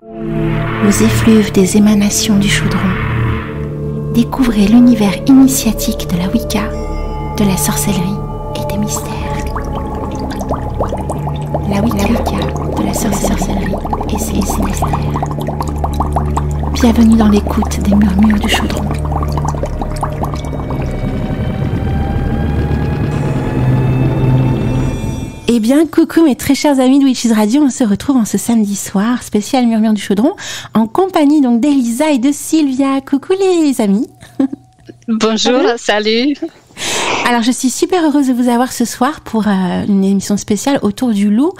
Aux effluves des émanations du chaudron, découvrez l'univers initiatique de la Wicca, de la sorcellerie et des mystères. La Wicca, de la sorcellerie et ses mystères. Bienvenue dans l'écoute des murmures du chaudron. Eh bien, coucou mes très chers amis de Witches Radio, on se retrouve en ce samedi soir, spécial Murmure du Chaudron, en compagnie donc d'Elisa et de Sylvia. Coucou les amis. Bonjour, salut. Alors, je suis super heureuse de vous avoir ce soir pour une émission spéciale autour du loup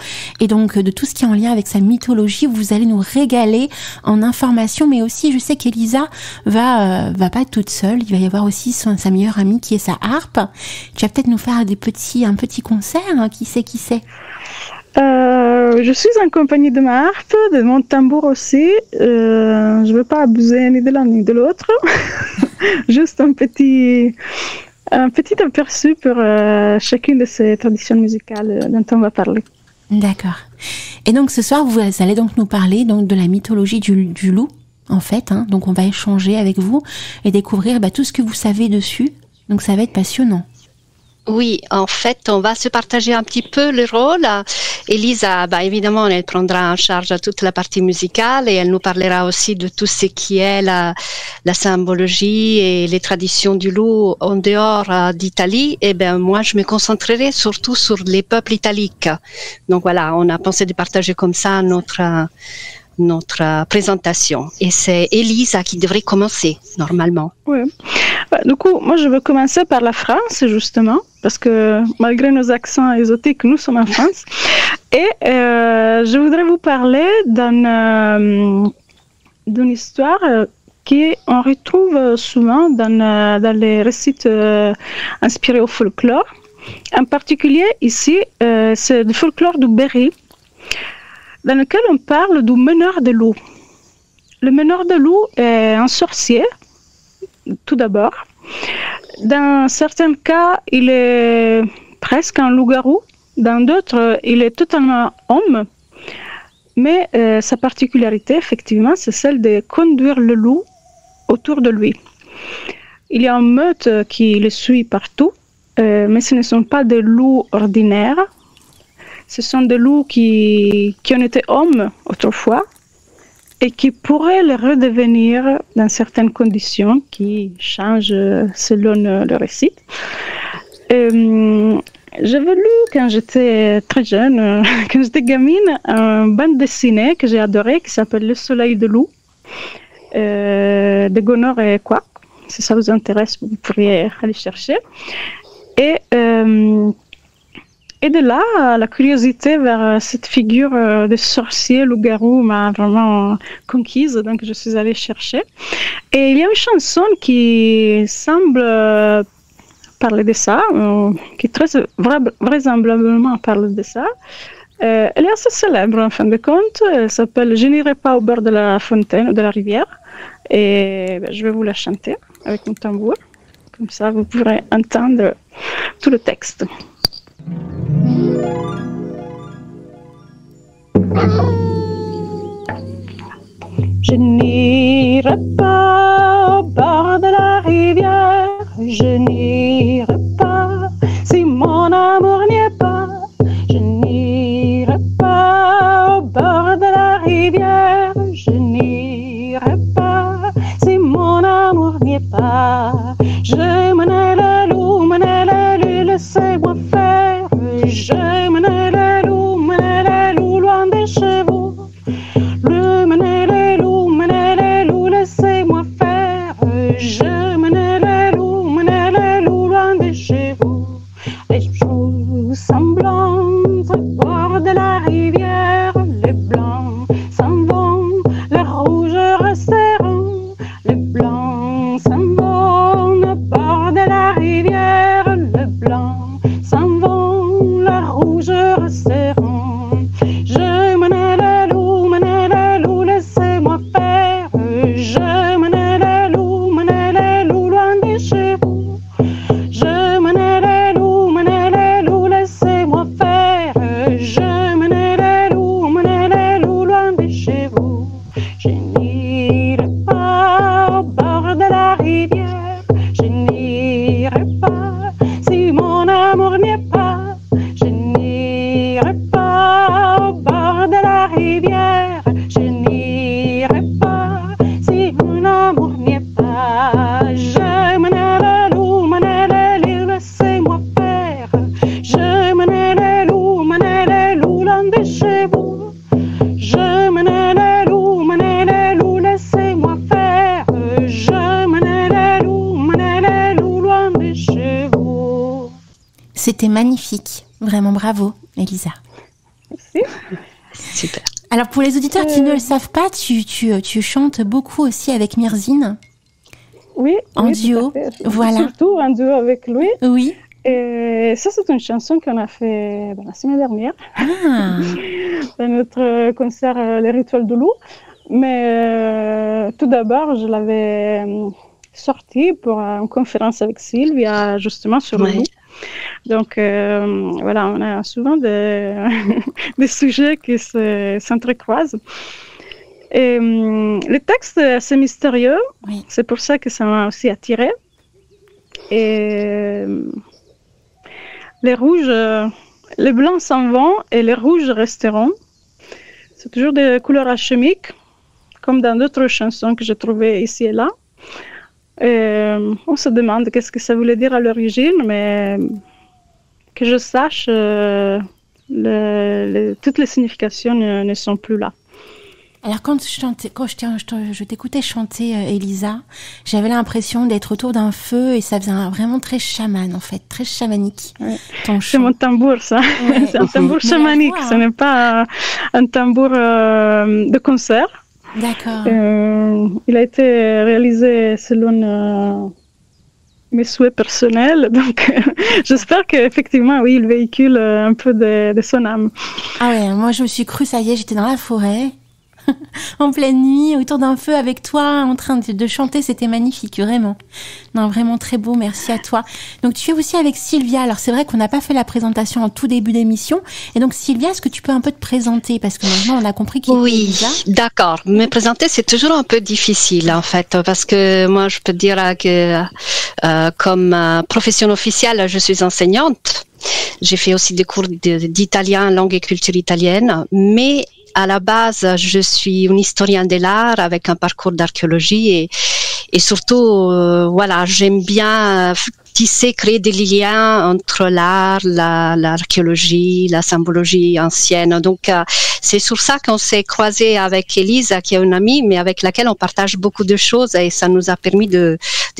et donc de tout ce qui est en lien avec sa mythologie. Vous allez nous régaler en informations, mais aussi, je sais qu'Elisa va pas être toute seule. Il va y avoir aussi sa meilleure amie qui est sa harpe. Tu vas peut-être nous faire un petit concert, hein. Qui c'est Je suis en compagnie de ma harpe, de mon tambour aussi. Je ne veux pas abuser ni de l'un ni de l'autre. Juste un petit aperçu pour chacune de ces traditions musicales dont on va parler. D'accord. Et donc ce soir, vous allez donc nous parler donc de la mythologie du loup, en fait. Hein. Donc on va échanger avec vous et découvrir tout ce que vous savez dessus. Donc ça va être passionnant. Oui, en fait, on va se partager un petit peu le rôle. Elisa, évidemment, elle prendra en charge toute la partie musicale et elle nous parlera aussi de tout ce qui est la symbologie et les traditions du loup en dehors d'Italie. Et moi, je me concentrerai surtout sur les peuples italiques. Donc voilà, on a pensé de partager comme ça notre présentation. Et c'est Elisa qui devrait commencer, normalement. Oui. Du coup, moi, je veux commencer par la France, justement, parce que malgré nos accents exotiques, nous sommes en France. Et je voudrais vous parler d'une histoire qu'on retrouve souvent dans les récits inspirés au folklore. En particulier, ici, c'est le folklore du Berry, dans lequel on parle du meneur de loup. Le meneur de loup est un sorcier, tout d'abord. Dans certains cas, il est presque un loup-garou. Dans d'autres, il est totalement homme. Mais sa particularité, effectivement, c'est celle de conduire le loup autour de lui. Il y a une meute qui le suit partout, mais ce ne sont pas des loups ordinaires. Ce sont des loups qui ont été hommes autrefois et qui pourraient le redevenir dans certaines conditions qui changent selon le récit. J'avais lu quand j'étais très jeune, quand j'étais gamine, une bande dessinée que j'ai adorée qui s'appelle Le Soleil de loup de Gonor et Quack. Si ça vous intéresse, vous pourriez aller chercher. Et de là, la curiosité vers cette figure de sorcier loup-garou m'a vraiment conquise, donc je suis allée chercher. Et il y a une chanson qui semble parler de ça, qui très vraisemblablement parle de ça. Elle est assez célèbre en fin de compte. Elle s'appelle « Je n'irai pas au bord de la fontaine, de la rivière ». Et je vais vous la chanter avec mon tambour. Comme ça, vous pourrez entendre tout le texte. Je n'irai pas au bord de la rivière, je n'irai pas si mon amour n'y est pas. Je n'irai pas au bord de la rivière, je n'irai pas si mon amour n'y est pas. Je menais le loup, laissez-moi faire. Je menais le loup loin des chevaux. Le menais le loup, laissez-moi faire. Je menais le loup loin des chevaux. Les jours semblants au bord de la rivière, les blancs s'en vont, les rouges resteront. Les blancs s'en vont au bord de la rivière, les blancs s'en vont, les rouges resteront. Je menais le loup, laissez-moi faire. Je menais le loup loin des chevaux. Je menais le loup, laissez-moi faire. Je menais le loup loin des chevaux. C'était magnifique. Vraiment bravo, Elisa. Merci. Super. Alors, pour les auditeurs qui ne le savent pas, tu chantes beaucoup aussi avec Mirzine. Oui. En duo. Voilà. Surtout en duo avec lui. Oui. Et ça, c'est une chanson qu'on a fait la semaine dernière. Dans notre concert Les Rituels du Loup. Mais tout d'abord, je l'avais sortie pour une conférence avec Sylvia, justement, sur le loup. Donc, voilà, on a souvent des sujets qui s'entrecroisent. Et le texte est assez mystérieux, c'est pour ça que ça m'a aussi attirée. Et les rouges, les blancs s'en vont et les rouges resteront. C'est toujours des couleurs alchimiques, comme dans d'autres chansons que j'ai trouvées ici et là. Et on se demande qu'est-ce que ça voulait dire à l'origine, mais que je sache, toutes les significations ne sont plus là. Alors quand je t'écoutais chanter, Elisa, j'avais l'impression d'être autour d'un feu et ça faisait vraiment très chaman en fait, très chamanique. Ouais. C'est mon tambour ça, c'est un tambour chamanique, ce n'est pas un tambour de concert. D'accord. Il a été réalisé selon mes souhaits personnels, donc j'espère qu'effectivement, oui, il véhicule un peu de son âme. Ah ouais, moi je me suis cru, ça y est, j'étais dans la forêt. En pleine nuit, autour d'un feu avec toi, en train de chanter, c'était magnifique, vraiment. Non, vraiment très beau, merci à toi. Donc tu es aussi avec Sylvia, alors c'est vrai qu'on n'a pas fait la présentation en tout début d'émission, et donc Sylvia, est-ce que tu peux un peu te présenter, parce que maintenant on a compris qui est Elisa. D'accord, me présenter c'est toujours un peu difficile en fait, parce que moi je peux dire que comme profession officielle, je suis enseignante. J'ai fait aussi des cours d'italien, langue et culture italienne, mais à la base, je suis une historienne de l'art avec un parcours d'archéologie et surtout, voilà, j'aime bien tisser, créer des liens entre l'art, l'archéologie, la symbologie ancienne. Donc, c'est sur ça qu'on s'est croisé avec Elisa, qui est une amie, mais avec laquelle on partage beaucoup de choses et ça nous a permis de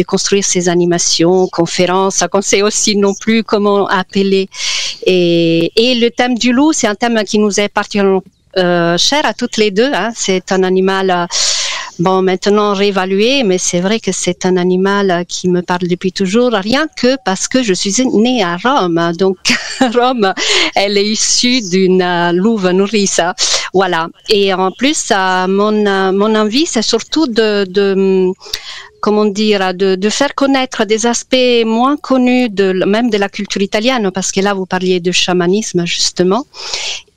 construire ces animations, conférences, qu'on sait aussi non plus comment appeler. Et le thème du loup, c'est un thème qui nous est particulièrement cher à toutes les deux, hein. C'est un animal bon maintenant réévalué, mais c'est vrai que c'est un animal qui me parle depuis toujours, rien que parce que je suis née à Rome. Donc Rome, elle est issue d'une louve nourrice, voilà. Et en plus, mon envie, c'est surtout comment dire, de faire connaître des aspects moins connus même de la culture italienne, parce que là, vous parliez de chamanisme, justement.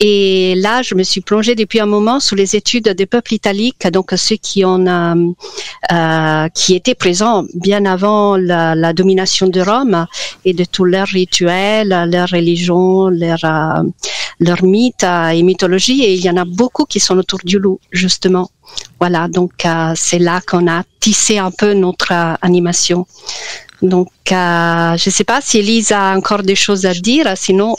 Et là, je me suis plongée depuis un moment sous les études des peuples italiques, donc ceux qui étaient présents bien avant la domination de Rome et de tous leurs rituels, leurs religions, leurs mythes et mythologies. Et il y en a beaucoup qui sont autour du loup, justement. Voilà, donc c'est là qu'on a tissé un peu notre animation. Donc, je ne sais pas si Elisa a encore des choses à dire, sinon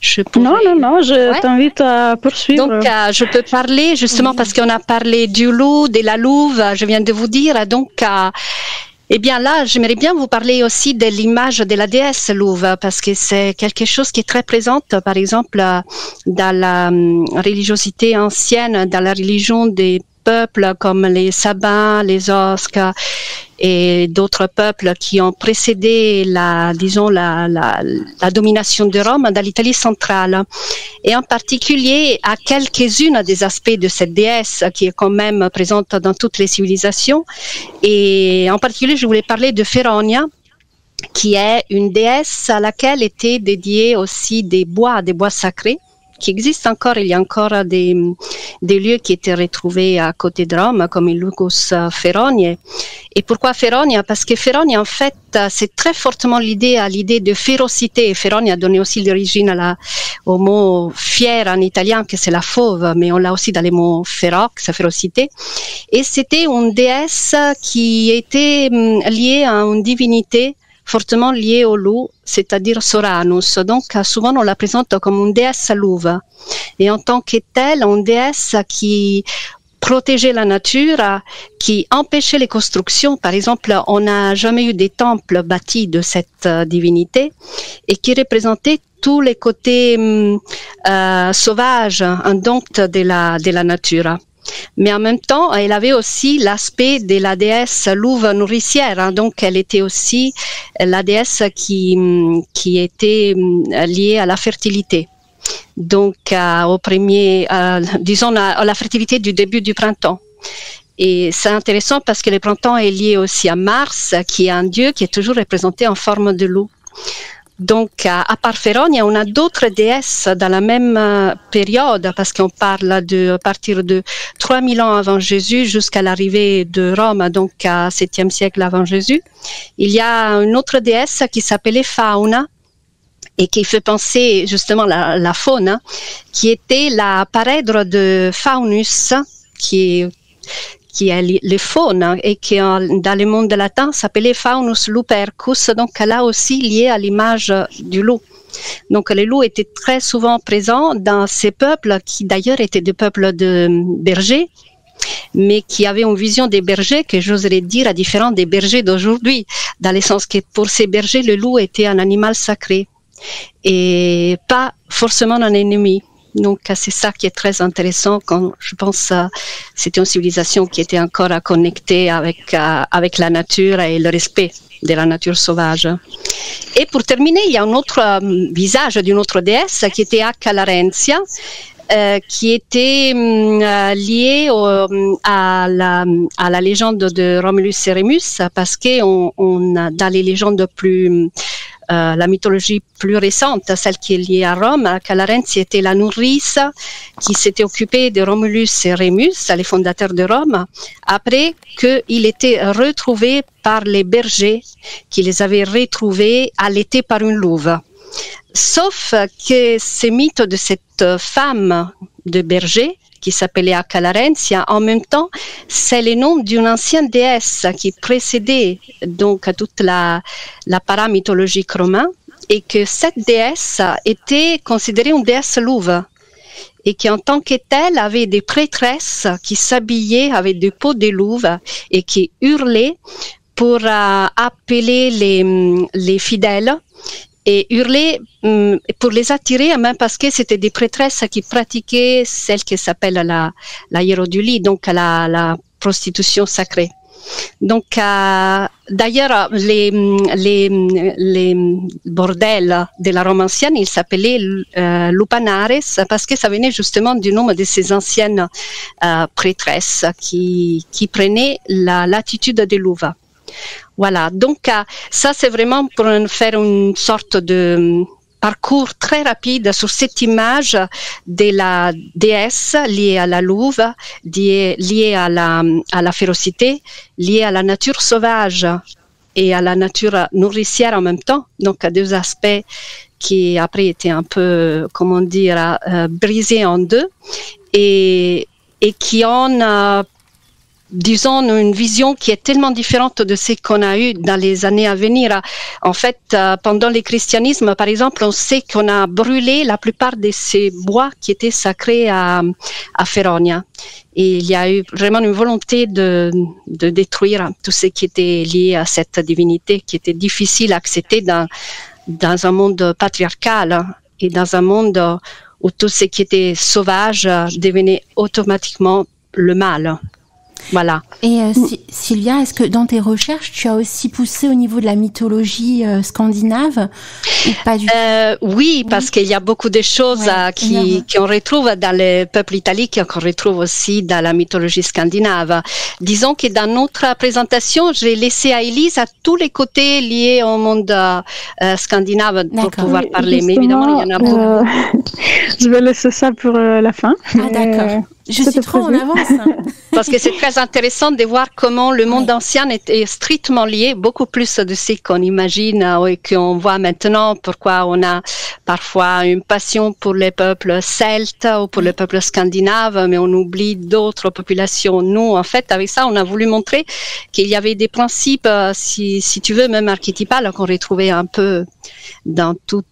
je pourrais... Non, je t'invite à poursuivre. Donc, je peux parler, justement, parce qu'on a parlé du loup, de la louve, je viens de vous dire. Donc, eh bien là, j'aimerais bien vous parler aussi de l'image de la déesse louve, parce que c'est quelque chose qui est très présente, par exemple, dans la religiosité ancienne, dans la religion des peuples comme les Sabins, les Osques et d'autres peuples qui ont précédé la domination de Rome dans l'Italie centrale. Et en particulier à quelques-unes des aspects de cette déesse qui est quand même présente dans toutes les civilisations. Et en particulier, je voulais parler de Féronia, qui est une déesse à laquelle étaient dédiés aussi des bois sacrés, qui existent encore. Il y a encore des lieux qui étaient retrouvés à côté de Rome, comme il Lucus Feroniae. Et pourquoi Féronia? Parce que Féronia, en fait, c'est très fortement lié à l'idée de férocité. Et Féronia a donné aussi l'origine au mot fier en italien, que c'est la fauve, mais on l'a aussi dans les mots ferox, férocité. Et c'était une déesse qui était liée à une divinité fortement liée au loup, c'est-à-dire Soranus. Donc, souvent, on la présente comme une déesse louve. Et en tant que telle, une déesse qui protégeait la nature, qui empêchait les constructions. Par exemple, on n'a jamais eu des temples bâtis de cette divinité et qui représentait tous les côtés sauvages, indomptes de la nature. Mais en même temps, elle avait aussi l'aspect de la déesse louve nourricière. Hein, donc, elle était aussi la déesse qui était liée à la fertilité. Donc, disons, à la fertilité du début du printemps. Et c'est intéressant parce que le printemps est lié aussi à Mars, qui est un dieu qui est toujours représenté en forme de loup. Donc, à part Féronia, on a d'autres déesses dans la même période, parce qu'on parle à partir de 3000 ans avant Jésus jusqu'à l'arrivée de Rome, donc à 7e siècle avant Jésus. Il y a une autre déesse qui s'appelait Fauna, et qui fait penser justement la faune, hein, qui était la parèdre de Faunus, qui est le faune, et qui dans le monde latin s'appelait Faunus lupercus, donc là aussi lié à l'image du loup. Donc les loups étaient très souvent présents dans ces peuples qui d'ailleurs étaient des peuples de bergers, mais qui avaient une vision des bergers que j'oserais dire différente des bergers d'aujourd'hui, dans le sens que pour ces bergers, le loup était un animal sacré et pas forcément un ennemi. Donc c'est ça qui est très intéressant quand je pense c'était une civilisation qui était encore à connecter avec la nature et le respect de la nature sauvage. Et pour terminer, il y a un autre visage d'une autre déesse qui était Acca Larentia, qui était lié à la légende de Romulus et Rémus, parce que dans les légendes la mythologie plus récente, celle qui est liée à Rome, Acca Larentia était la nourrice qui s'était occupée de Romulus et Rémus, les fondateurs de Rome, après qu'il était retrouvé par les bergers qui les avaient retrouvés allaités par une louve. Sauf que ce mythe de cette femme de berger, qui s'appelait Acca Larentia, en même temps, c'est le nom d'une ancienne déesse qui précédait donc toute la paramythologique romaine, et que cette déesse était considérée une déesse louve, et qui en tant que telle avait des prêtresses qui s'habillaient avec des peaux de louve et qui hurlaient pour appeler les fidèles, et hurler pour les attirer, même parce que c'était des prêtresses qui pratiquaient celle qui s'appelle la hiérodulie, donc la prostitution sacrée. Donc, d'ailleurs, les bordels de la Rome ancienne, ils s'appelaient lupanares, parce que ça venait justement du nom de ces anciennes prêtresses qui prenaient l'attitude des louves. Voilà, donc ça c'est vraiment pour faire une sorte de parcours très rapide sur cette image de la déesse liée à la louve, liée à la férocité, liée à la nature sauvage et à la nature nourricière en même temps, donc à deux aspects qui après étaient un peu, comment dire, brisés en deux et qui ont disons, une vision qui est tellement différente de ce qu'on a eu dans les années à venir. En fait, pendant le christianisme, par exemple, on sait qu'on a brûlé la plupart de ces bois qui étaient sacrés à Féronia. Et il y a eu vraiment une volonté de détruire tout ce qui était lié à cette divinité, qui était difficile à accepter dans un monde patriarcal et dans un monde où tout ce qui était sauvage devenait automatiquement le mal. Voilà. Et Sylvia, est-ce que dans tes recherches, tu as aussi poussé au niveau de la mythologie scandinave ou pas du tout? Oui, parce qu'il y a beaucoup de choses qu'on retrouve dans le peuple italique, qu'on retrouve aussi dans la mythologie scandinave. Disons que dans notre présentation, j'ai laissé à Elise tous les côtés liés au monde scandinave pour pouvoir parler. Mais évidemment, il y en a beaucoup. Je vais laisser ça pour la fin. Ah, d'accord. Je suis trop en avance. Parce que c'est très intéressant de voir comment le monde ancien est strictement lié, beaucoup plus de ce qu'on imagine et qu'on voit maintenant, pourquoi on a parfois une passion pour les peuples celtes ou pour les peuples scandinaves, mais on oublie d'autres populations. Nous, en fait, avec ça, on a voulu montrer qu'il y avait des principes, si tu veux, même archétypales, qu'on retrouvait un peu dans tout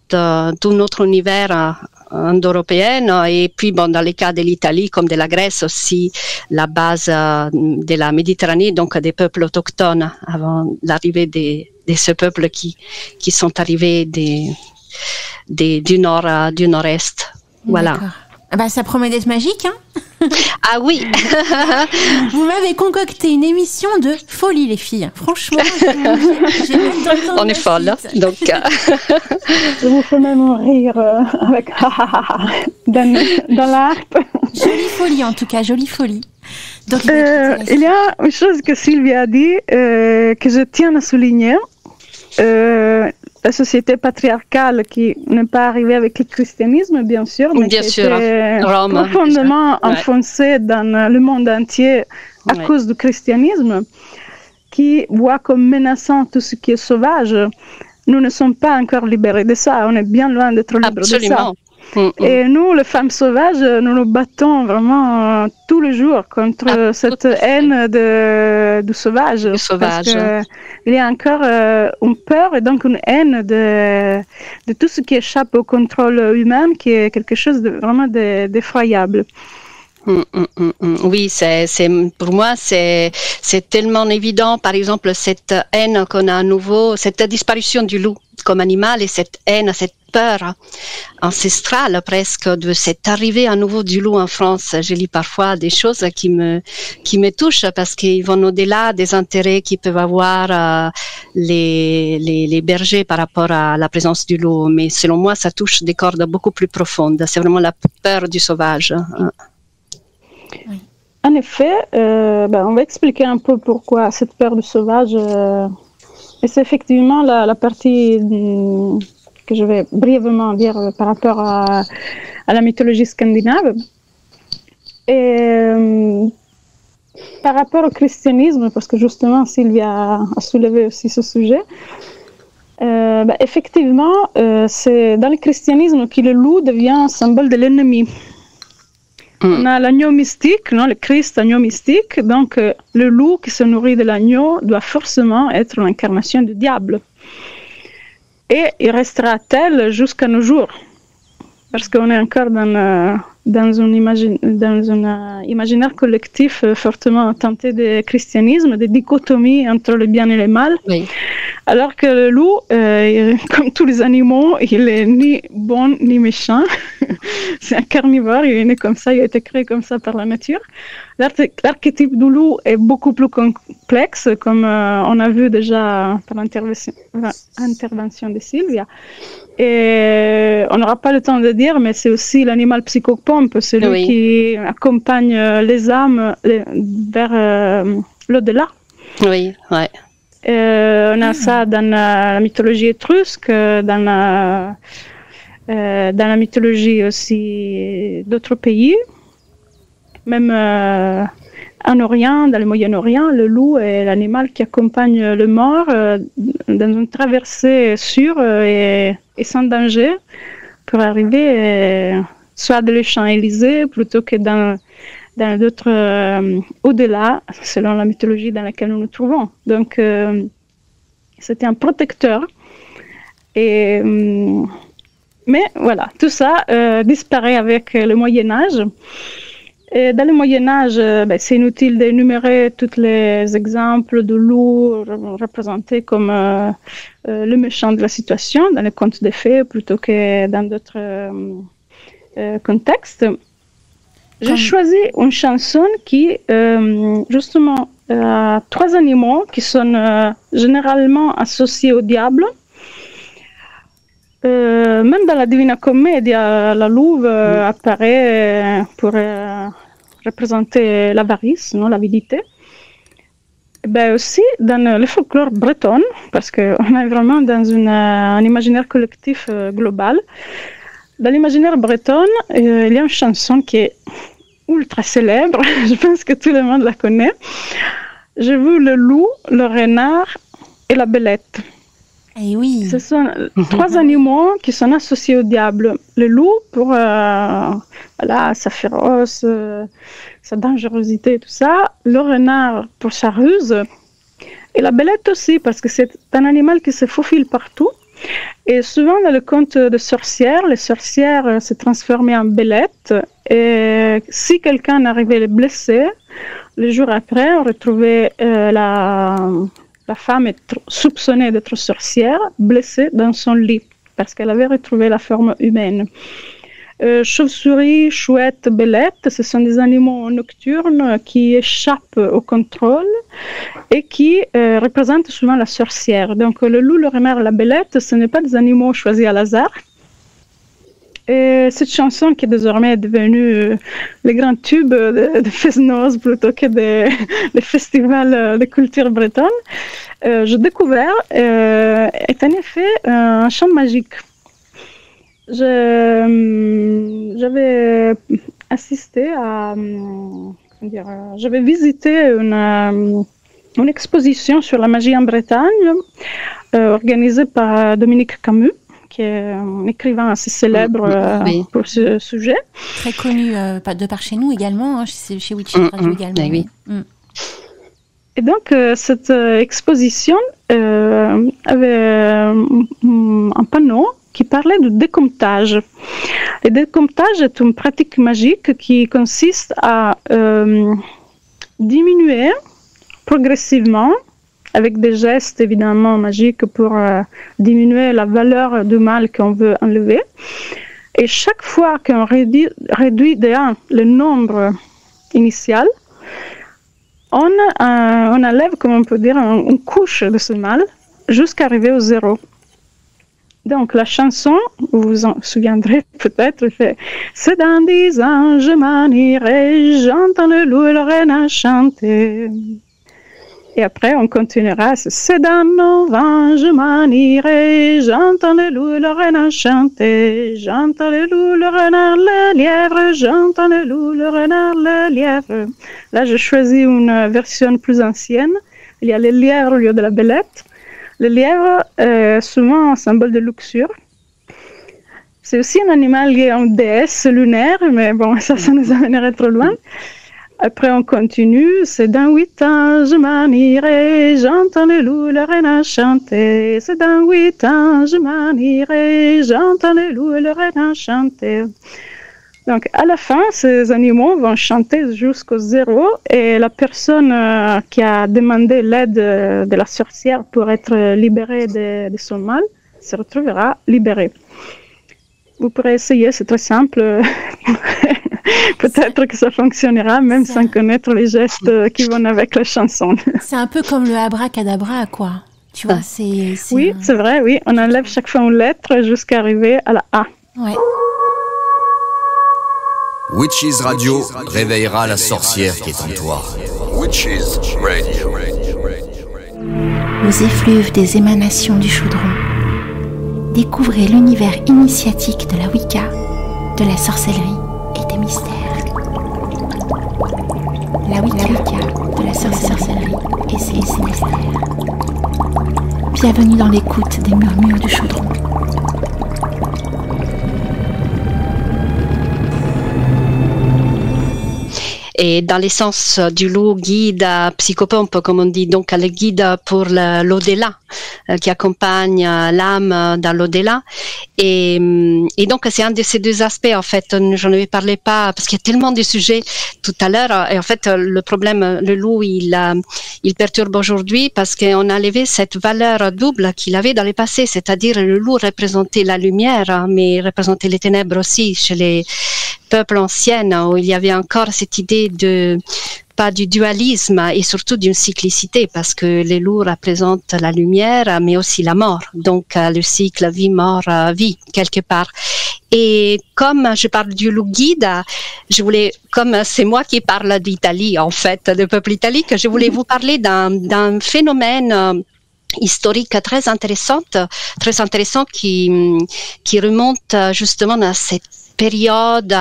notre univers indo-européenne, et puis dans les cas de l'Italie comme de la Grèce aussi, la base de la Méditerranée, donc des peuples autochtones avant l'arrivée de ces peuples qui sont arrivés du nord-est. Voilà. D'accord. Ah bah, ça promet d'être magique, hein. Ah oui. Vous m'avez concocté une émission de folie, les filles. Franchement, j'ai hâte d'entendre on est la folle, suite. donc. Je vous fais même rire avec dans l'art. Jolie folie, en tout cas, jolie folie. Donc, Il y a une chose que Sylvia a dit que je tiens à souligner. La société patriarcale qui n'est pas arrivée avec le christianisme, bien sûr, mais bien qui sûr. était Rome, profondément enfoncée dans le monde entier à cause du christianisme, qui voit comme menaçant tout ce qui est sauvage. Nous ne sommes pas encore libérés de ça, on est bien loin d'être libres de ça. Absolument. Et nous, les femmes sauvages, nous nous battons vraiment tous les jours contre cette haine du sauvage. Parce qu'il y a encore une peur et donc une haine de tout ce qui échappe au contrôle humain, qui est quelque chose de vraiment d'effroyable. Oui, pour moi, c'est tellement évident. Par exemple, cette haine qu'on a à nouveau, cette disparition du loup comme animal et cette haine, cette peur ancestrale presque de cette arrivée à nouveau du loup en France. Je lis parfois des choses qui me touchent parce qu'ils vont au-delà des intérêts qu'ils peuvent avoir les bergers par rapport à la présence du loup. Mais selon moi, ça touche des cordes beaucoup plus profondes. C'est vraiment la peur du sauvage. Oui. En effet, on va expliquer un peu pourquoi cette peur du sauvage. Et c'est effectivement la partie que je vais brièvement dire par rapport à la mythologie scandinave. Et par rapport au christianisme, parce que justement Sylvia a soulevé aussi ce sujet, effectivement, c'est dans le christianisme que le loup devient un symbole de l'ennemi. On a l'agneau mystique, le Christ agneau mystique, donc le loup qui se nourrit de l'agneau doit forcément être l'incarnation du diable. Et il restera tel jusqu'à nos jours, parce qu'on est encore dans un imaginaire collectif fortement tenté de christianisme, de dichotomie entre le bien et le mal. Oui. Alors que le loup, comme tous les animaux, il est ni bon ni méchant. C'est un carnivore, il est né comme ça, il a été créé comme ça par la nature. L'archétype du loup est beaucoup plus complexe, comme on a vu déjà par l'intervention de Sylvia. Et on n'aura pas le temps de dire, mais c'est aussi l'animal psychopompe, celui qui accompagne les âmes vers l'au-delà. Oui, ouais. On a ça dans la mythologie étrusque, dans la mythologie aussi d'autres pays. Même en Orient, dans le Moyen-Orient, le loup est l'animal qui accompagne le mort dans une traversée sûre et sans danger pour arriver soit dans les Champs-Élysées plutôt que dans d'autres au-delà, selon la mythologie dans laquelle nous nous trouvons. Donc, c'était un protecteur. Mais voilà, tout ça disparaît avec le Moyen-Âge. Et dans le Moyen-Âge, c'est inutile d'énumérer tous les exemples de loups représentés comme le méchant de la situation dans les contes de fées plutôt que dans d'autres contextes. J'ai choisi une chanson qui, justement, a trois animaux qui sont généralement associés au diable. Même dans la Divina Commedia, la louve apparaît pour représenter l'avarice, l'avidité. Aussi dans le folklore breton, parce qu'on est vraiment dans un imaginaire collectif global. Dans l'imaginaire breton, il y a une chanson qui est ultra célèbre, je pense que tout le monde la connaît. J'ai vu le loup, le renard et la belette. Et oui. Ce sont trois animaux qui sont associés au diable. Le loup pour sa féroce, sa dangerosité, tout ça. Le renard pour sa ruse. Et la belette aussi, parce que c'est un animal qui se faufile partout. Et souvent, dans le conte de sorcières, les sorcières se transformaient en bellettes. Et si quelqu'un arrivait à les blesser, le jour après, on retrouvait la femme est soupçonnée d'être sorcière, blessée dans son lit. parce qu'elle avait retrouvé la forme humaine. Chauve-souris, chouette, belette, ce sont des animaux nocturnes qui échappent au contrôle et qui représentent souvent la sorcière. Donc le loup, le renard, la belette, ce n'est pas des animaux choisis à hasard. Et cette chanson qui est désormais devenue le grand tube de Fest-Noz plutôt que des festivals de culture bretonne, j'ai découvert est en effet un chant magique. J'avais assisté à, j'avais visité une exposition sur la magie en Bretagne organisée par Dominique Camus, qui est un écrivain assez célèbre pour ce sujet. Très connu de par chez nous également, hein, chez Witches Radio également. Oui. Et donc, cette exposition avait un panneau qui parlait de décomptage. Le décomptage est une pratique magique qui consiste à diminuer progressivement, avec des gestes évidemment magiques pour diminuer la valeur du mal qu'on veut enlever. Et chaque fois qu'on réduit de 1 le nombre initial, on enlève, comme on peut dire, une couche de ce mal jusqu'à arriver au 0. Donc la chanson, vous vous en souviendrez peut-être, fait « C'est dans 10 ans je m'en irai, j'entends le loup et le renard chanter ». Et après on continuera « C'est dans 9 ans je m'en irai, j'entends le loup et le renard chanter, j'entends le loup, le renard, le lièvre, j'entends le loup, le renard, le lièvre ». Là j'ai choisi une version plus ancienne, il y a le lièvre au lieu de la belette. Le lièvre est souvent un symbole de luxure. C'est aussi un animal lié à une déesse lunaire, mais bon, ça nous amènerait trop loin. Après, on continue. C'est dans 8 ans, je m'en irai, j'entends le loup, le renard chanter. C'est dans 8 ans, je m'en irai, j'entends le loup et le renard chanter. Donc, à la fin, ces animaux vont chanter jusqu'au 0 et la personne qui a demandé l'aide de la sorcière pour être libérée de son mal se retrouvera libérée. Vous pourrez essayer, c'est très simple. Peut-être que ça fonctionnera même sans connaître les gestes qui vont avec la chanson. C'est un peu comme le abracadabra, quoi. Tu vois, Oui, c'est vrai, oui. On enlève chaque fois une lettre jusqu'à arriver à la A. Ouais. Witches Radio réveillera la sorcière qui est en toi. Witches Radio. Aux effluves des émanations du chaudron, découvrez l'univers initiatique de la Wicca, de la sorcellerie et des mystères. La Wicca de la sorcellerie et ses mystères. Bienvenue dans l'écoute des murmures du chaudron. Et dans l'essence du loup, guide, psychopompe, comme on dit, donc le guide pour l'au-delà, qui accompagne l'âme dans l'au-delà. Et donc, c'est un de ces deux aspects, en fait. Je ne parlais pas, parce qu'il y a tellement de sujets tout à l'heure. Et en fait, le problème, le loup, il perturbe aujourd'hui parce qu'on a enlevé cette valeur double qu'il avait dans le passé. C'est-à-dire, le loup représentait la lumière, mais représentait les ténèbres aussi chez les peuples anciens, où il y avait encore cette idée pas du dualisme et surtout d'une cyclicité, parce que les loups représentent la lumière, mais aussi la mort. Donc, le cycle vie-mort-vie, quelque part. Et comme je parle du loup guide, je voulais, comme c'est moi qui parle d'Italie, en fait, du peuple italique, je voulais vous parler d'un phénomène historique très intéressant qui remonte justement à cette période.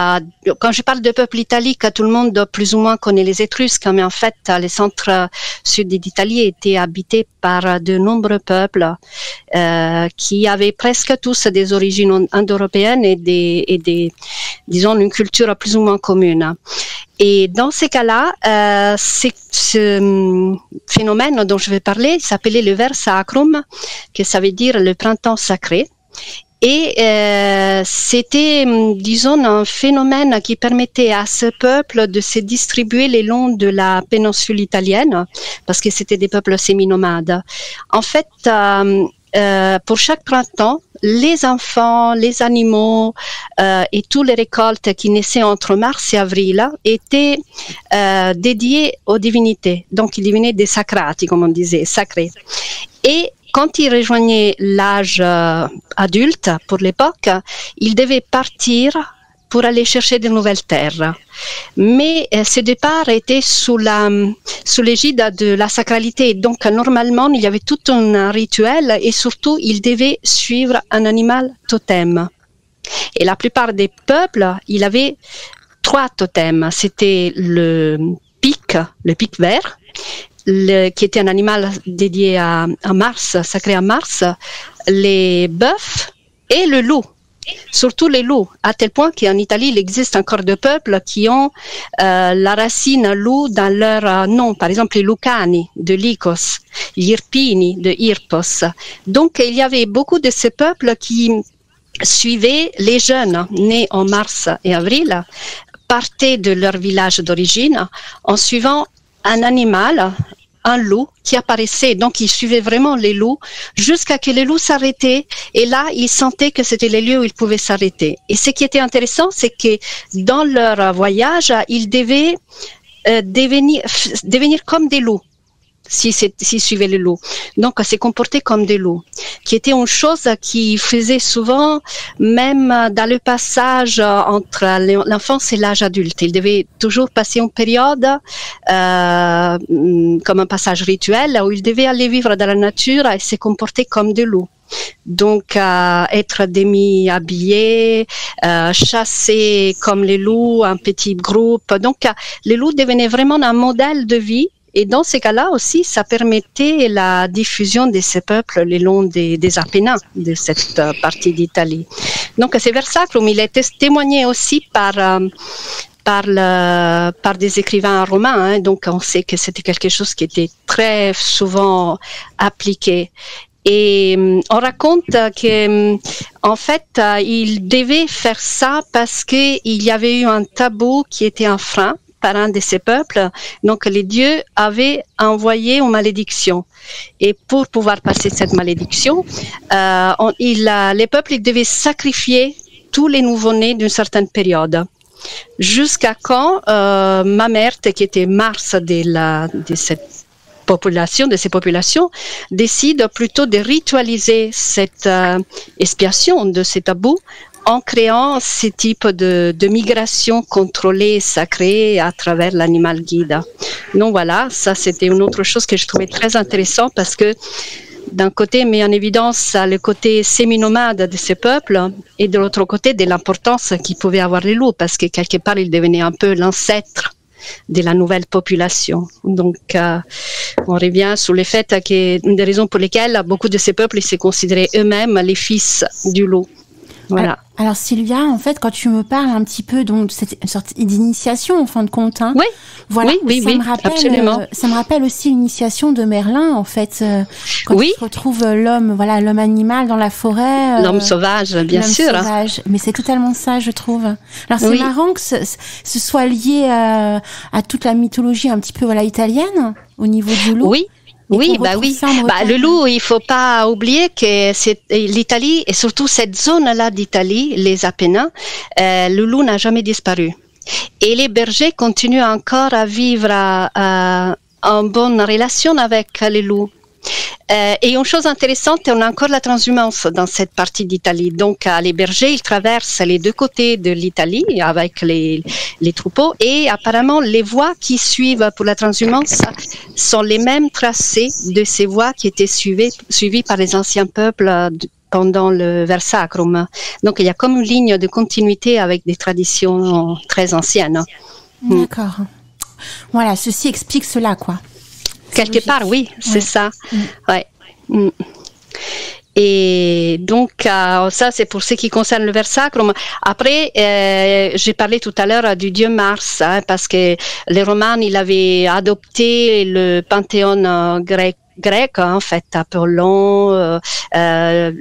Quand je parle de peuple italique, tout le monde plus ou moins connaît les Étrusques, mais en fait, les centres sud d'Italie étaient habités par de nombreux peuples qui avaient presque tous des origines indo-européennes et disons, une culture plus ou moins commune. Et dans ces cas-là, ce phénomène dont je vais parler s'appelait le ver sacrum, que ça veut dire le printemps sacré. Et c'était, disons, un phénomène qui permettait à ce peuple de se distribuer le long de la péninsule italienne, parce que c'était des peuples semi-nomades. En fait, pour chaque printemps, les enfants, les animaux et toutes les récoltes qui naissaient entre mars et avril étaient dédiées aux divinités. Donc, ils devenaient des sacrati, comme on disait, sacrés. Et quand ils rejoignaient l'âge adulte, pour l'époque, ils devaient partir pour aller chercher de nouvelles terres. Mais ce départ était sous l'égide de la sacralité. Donc, normalement, il y avait tout un rituel et surtout, ils devaient suivre un animal totem. Et la plupart des peuples, il avait 3 totems. C'était le pic vert, qui était un animal dédié à Mars, sacré à Mars, les bœufs et le loup. Surtout les loups, à tel point qu'en Italie, il existe encore des peuples qui ont la racine loup dans leur nom. Par exemple, les Lucani de Lycos, gli Irpini de Irpos. Donc, il y avait beaucoup de ces peuples qui suivaient les jeunes nés en mars et avril, partaient de leur village d'origine en suivant un animal, un loup qui apparaissait. Donc, ils suivaient vraiment les loups jusqu'à ce que les loups s'arrêtaient. Et là, ils sentaient que c'était les lieux où ils pouvaient s'arrêter. Et ce qui était intéressant, c'est que dans leur voyage, ils devaient devenir comme des loups. S'ils suivaient les loups. Donc, se comporter comme des loups, qui était une chose qui faisait souvent, même dans le passage entre l'enfance et l'âge adulte. Il devait toujours passer une période comme un passage rituel où il devait aller vivre dans la nature et se comporter comme des loups. Donc, être demi-habillé, chasser comme les loups, un petit groupe. Donc, les loups devenaient vraiment un modèle de vie. Et dans ces cas-là aussi, ça permettait la diffusion de ces peuples le long des Apennins, de cette partie d'Italie. Donc, ce Versacrum, il a été témoigné aussi par des écrivains romains. Hein. Donc, on sait que c'était quelque chose qui était très souvent appliqué. Et on raconte que, en fait, il devait faire ça parce qu'il y avait eu un tabou qui était un frein par un de ces peuples. Donc, les dieux avaient envoyé une malédiction. Et pour pouvoir passer cette malédiction, les peuples ils devaient sacrifier tous les nouveau-nés d'une certaine période. Jusqu'à quand Mamerte, qui était Mars de ces populations, décide plutôt de ritualiser cette expiation de ces tabous en créant ce type de migration contrôlée et sacrée à travers l'animal guide. Donc voilà, ça c'était une autre chose que je trouvais très intéressant parce que d'un côté met en évidence le côté sémi-nomade de ces peuples et de l'autre côté de l'importance qu'ils pouvaient avoir les loups parce que quelque part ils devenaient un peu l'ancêtre de la nouvelle population. Donc, on revient sur le fait qu'une des raisons pour lesquelles beaucoup de ces peuples se considéraient eux-mêmes les fils du loup. Voilà. Alors Sylvia, en fait, quand tu me parles un petit peu donc de cette sorte d'initiation en fin de compte, hein, oui, voilà, oui, absolument. Ça me rappelle aussi l'initiation de Merlin, en fait, quand il se retrouve l'homme animal dans la forêt, l'homme sauvage, bien sûr. Sauvage. Mais c'est totalement ça, je trouve. Alors c'est marrant que ce soit lié à toute la mythologie un petit peu italienne au niveau du loup. Oui. Oui. Le loup, il faut pas oublier que c'est l'Italie et surtout cette zone-là d'Italie, les Apennins, le loup n'a jamais disparu. Et les bergers continuent encore à vivre en bonne relation avec les loups. Et une chose intéressante, on a encore la transhumance dans cette partie d'Italie. Donc, les bergers, ils traversent les deux côtés de l'Italie avec les troupeaux et apparemment, les voies qui suivent pour la transhumance sont les mêmes tracés de ces voies qui étaient suivies par les anciens peuples pendant le Versacrum. Donc, il y a comme une ligne de continuité avec des traditions très anciennes. D'accord. Voilà, ceci explique cela, quoi. Quelque part, oui, c'est ça. Ouais. Et donc, ça, c'est pour ce qui concerne le Versacrum. Après, j'ai parlé tout à l'heure du dieu Mars, parce que les Romains, ils avaient adopté le panthéon grec, en fait, Apollon,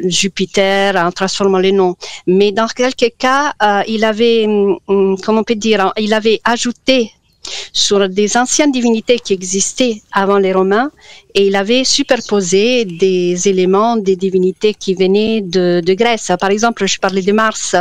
Jupiter, en transformant les noms. Mais dans quelques cas, il avait, comment on peut dire, il avait ajouté sur des anciennes divinités qui existaient avant les Romains et il avait superposé des éléments, des divinités qui venaient de Grèce. Par exemple, je parlais de Mars.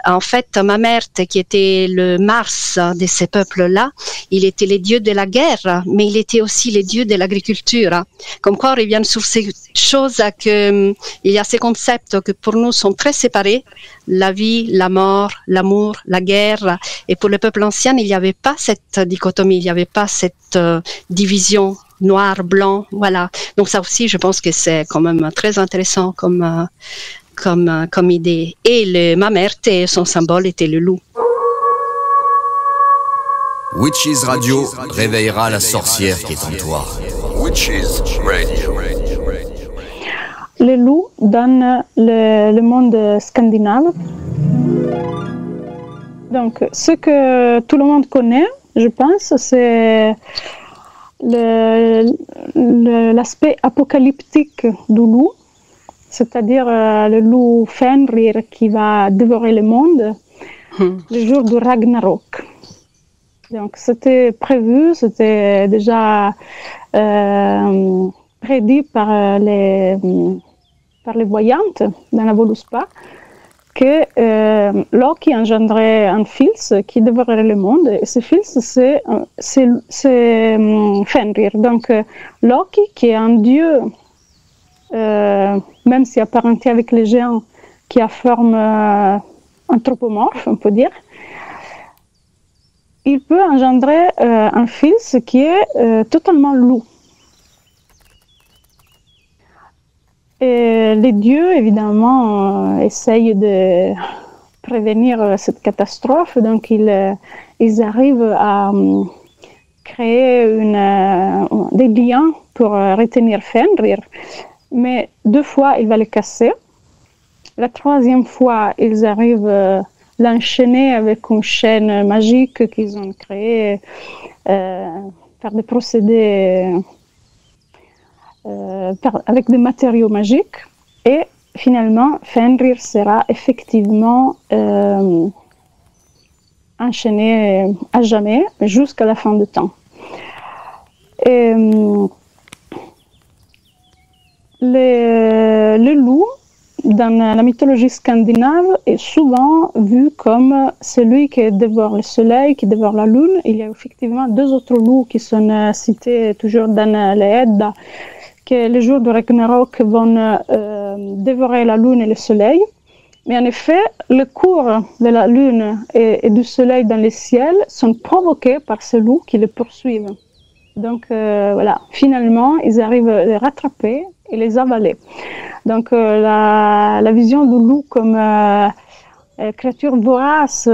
En fait, Mamerte, qui était le Mars de ces peuples-là, il était le dieu de la guerre, mais il était aussi le dieu de l'agriculture. Comme quoi, on revient sur ces choses il y a ces concepts que pour nous sont très séparés. La vie, la mort, l'amour, la guerre. Et pour le peuple ancien, il n'y avait pas cette dichotomie, il n'y avait pas cette division noir, blanc, voilà. Donc ça aussi, je pense que c'est quand même très intéressant comme idée. Et le Mamerte, son symbole était le loup. Witches Radio réveillera la sorcière qui est en toi. Witches Radio. Le loup dans le monde scandinave. Donc, ce que tout le monde connaît, je pense, c'est l'aspect apocalyptique du loup, c'est-à-dire le loup Fenrir qui va dévorer le monde le jour du Ragnarok. Donc c'était prévu, c'était déjà prédit par les voyantes dans la Voluspa que Loki engendrait un fils qui dévorerait le monde. Et ce fils, c'est Fenrir. Donc Loki, qui est un dieu, même si apparenté avec les géants, qui a forme anthropomorphe, on peut dire, il peut engendrer un fils qui est totalement loup. Et les dieux, évidemment, essayent de prévenir cette catastrophe, donc ils arrivent à créer des liens pour retenir Fenrir, mais 2 fois, il va les casser. La 3e fois, ils arrivent à l'enchaîner avec une chaîne magique qu'ils ont créée par des procédés avec des matériaux magiques. Et finalement, Fenrir sera effectivement enchaîné à jamais, jusqu'à la fin du temps. Et, le loup, dans la mythologie scandinave, est souvent vu comme celui qui dévore le soleil, qui dévore la lune. Il y a effectivement 2 autres loups qui sont cités toujours dans les Edda, qui le jour du Ragnarok vont dévorer la lune et le soleil. Mais en effet, le cours de la lune et du soleil dans le ciel sont provoqués par ces loups qui les poursuivent. Donc voilà, finalement, ils arrivent à les rattraper et les avaler. Donc la vision du loup comme créature vorace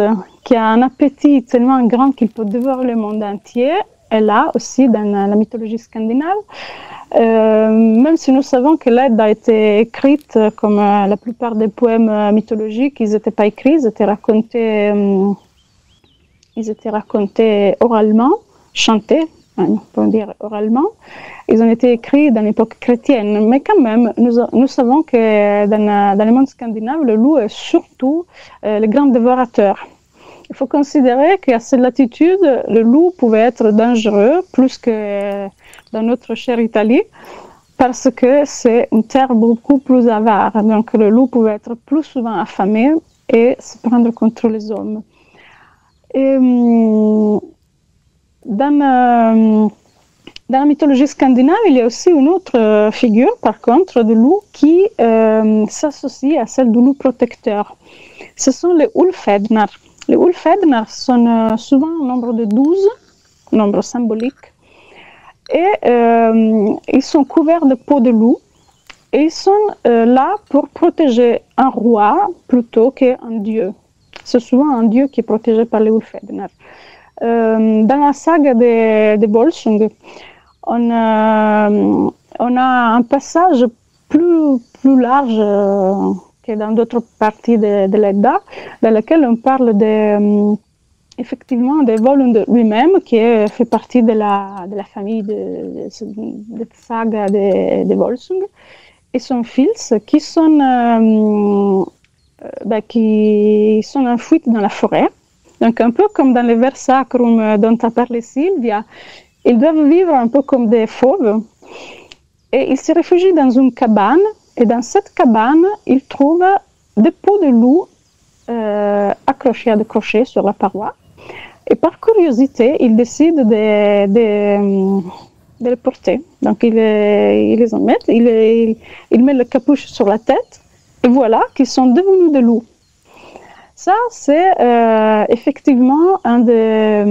qui a un appétit tellement grand qu'il peut dévorer le monde entier est là aussi dans la mythologie scandinave. Même si nous savons que l'Edda a été écrite comme la plupart des poèmes mythologiques, ils n'étaient pas écrits, ils étaient racontés oralement, chantés, on peut dire oralement. Ils ont été écrits dans l'époque chrétienne, mais quand même, nous savons que dans le monde scandinave, le loup est surtout le grand dévorateur. Il faut considérer qu'à cette latitude, le loup pouvait être dangereux plus que dans notre chère Italie, parce que c'est une terre beaucoup plus avare. Donc le loup pouvait être plus souvent affamé et se prendre contre les hommes. Et, dans la mythologie scandinave, il y a aussi une autre figure, par contre, de loup qui s'associe à celle du loup protecteur. Ce sont les Ulfhednar. Les Ulfhednar sont souvent au nombre de 12, nombre symbolique, et ils sont couverts de peau de loup, et ils sont là pour protéger un roi plutôt qu'un dieu. C'est souvent un dieu qui est protégé par les Ulfhednar. Dans la saga de Volsung, on a un passage plus large que dans d'autres parties de l'Edda, dans lequel on parle effectivement de Volund lui-même, qui fait partie de la famille de saga de Volsung, et son fils, qui sont en fuite dans la forêt. Donc un peu comme dans les vers sacrum dont a parlé Sylvia, ils doivent vivre un peu comme des fauves. Et il se réfugie dans une cabane, et dans cette cabane, il trouve des peaux de loup accrochées à des crochets sur la paroi. Et par curiosité, il décide de les porter. Donc il les en met, il met le capuche sur la tête, et voilà qu'ils sont devenus des loups. Ça, c'est effectivement un des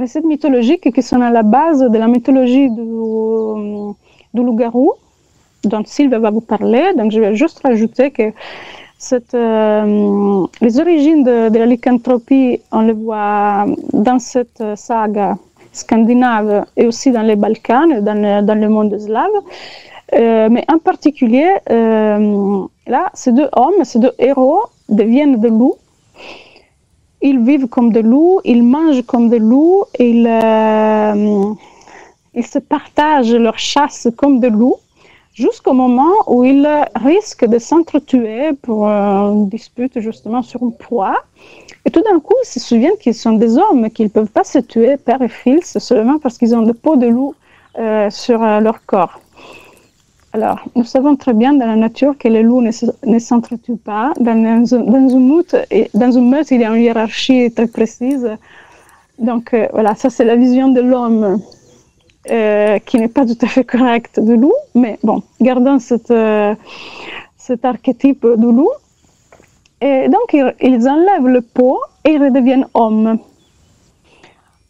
recettes mythologiques qui sont à la base de la mythologie du loup-garou, dont Sylvia va vous parler. Donc je vais juste rajouter que les origines de la lycanthropie, on les voit dans cette saga scandinave et aussi dans les Balkans, dans le monde slave. Mais en particulier, là, ces deux hommes, ces deux héros deviennent des loups. Ils vivent comme des loups, ils mangent comme des loups, ils se partagent leur chasse comme des loups, jusqu'au moment où ils risquent de s'entretuer pour une dispute justement sur une proie. Et tout d'un coup, ils se souviennent qu'ils sont des hommes, qu'ils ne peuvent pas se tuer père et fils seulement parce qu'ils ont des peaux de loup sur leur corps. Alors, nous savons très bien dans la nature que les loups ne s'entretuent pas. Dans une meute, il y a une hiérarchie très précise. Donc voilà, ça c'est la vision de l'homme qui n'est pas tout à fait correcte du loup. Mais bon, gardons cet archétype du loup. Et donc, ils enlèvent le peau et ils redeviennent hommes.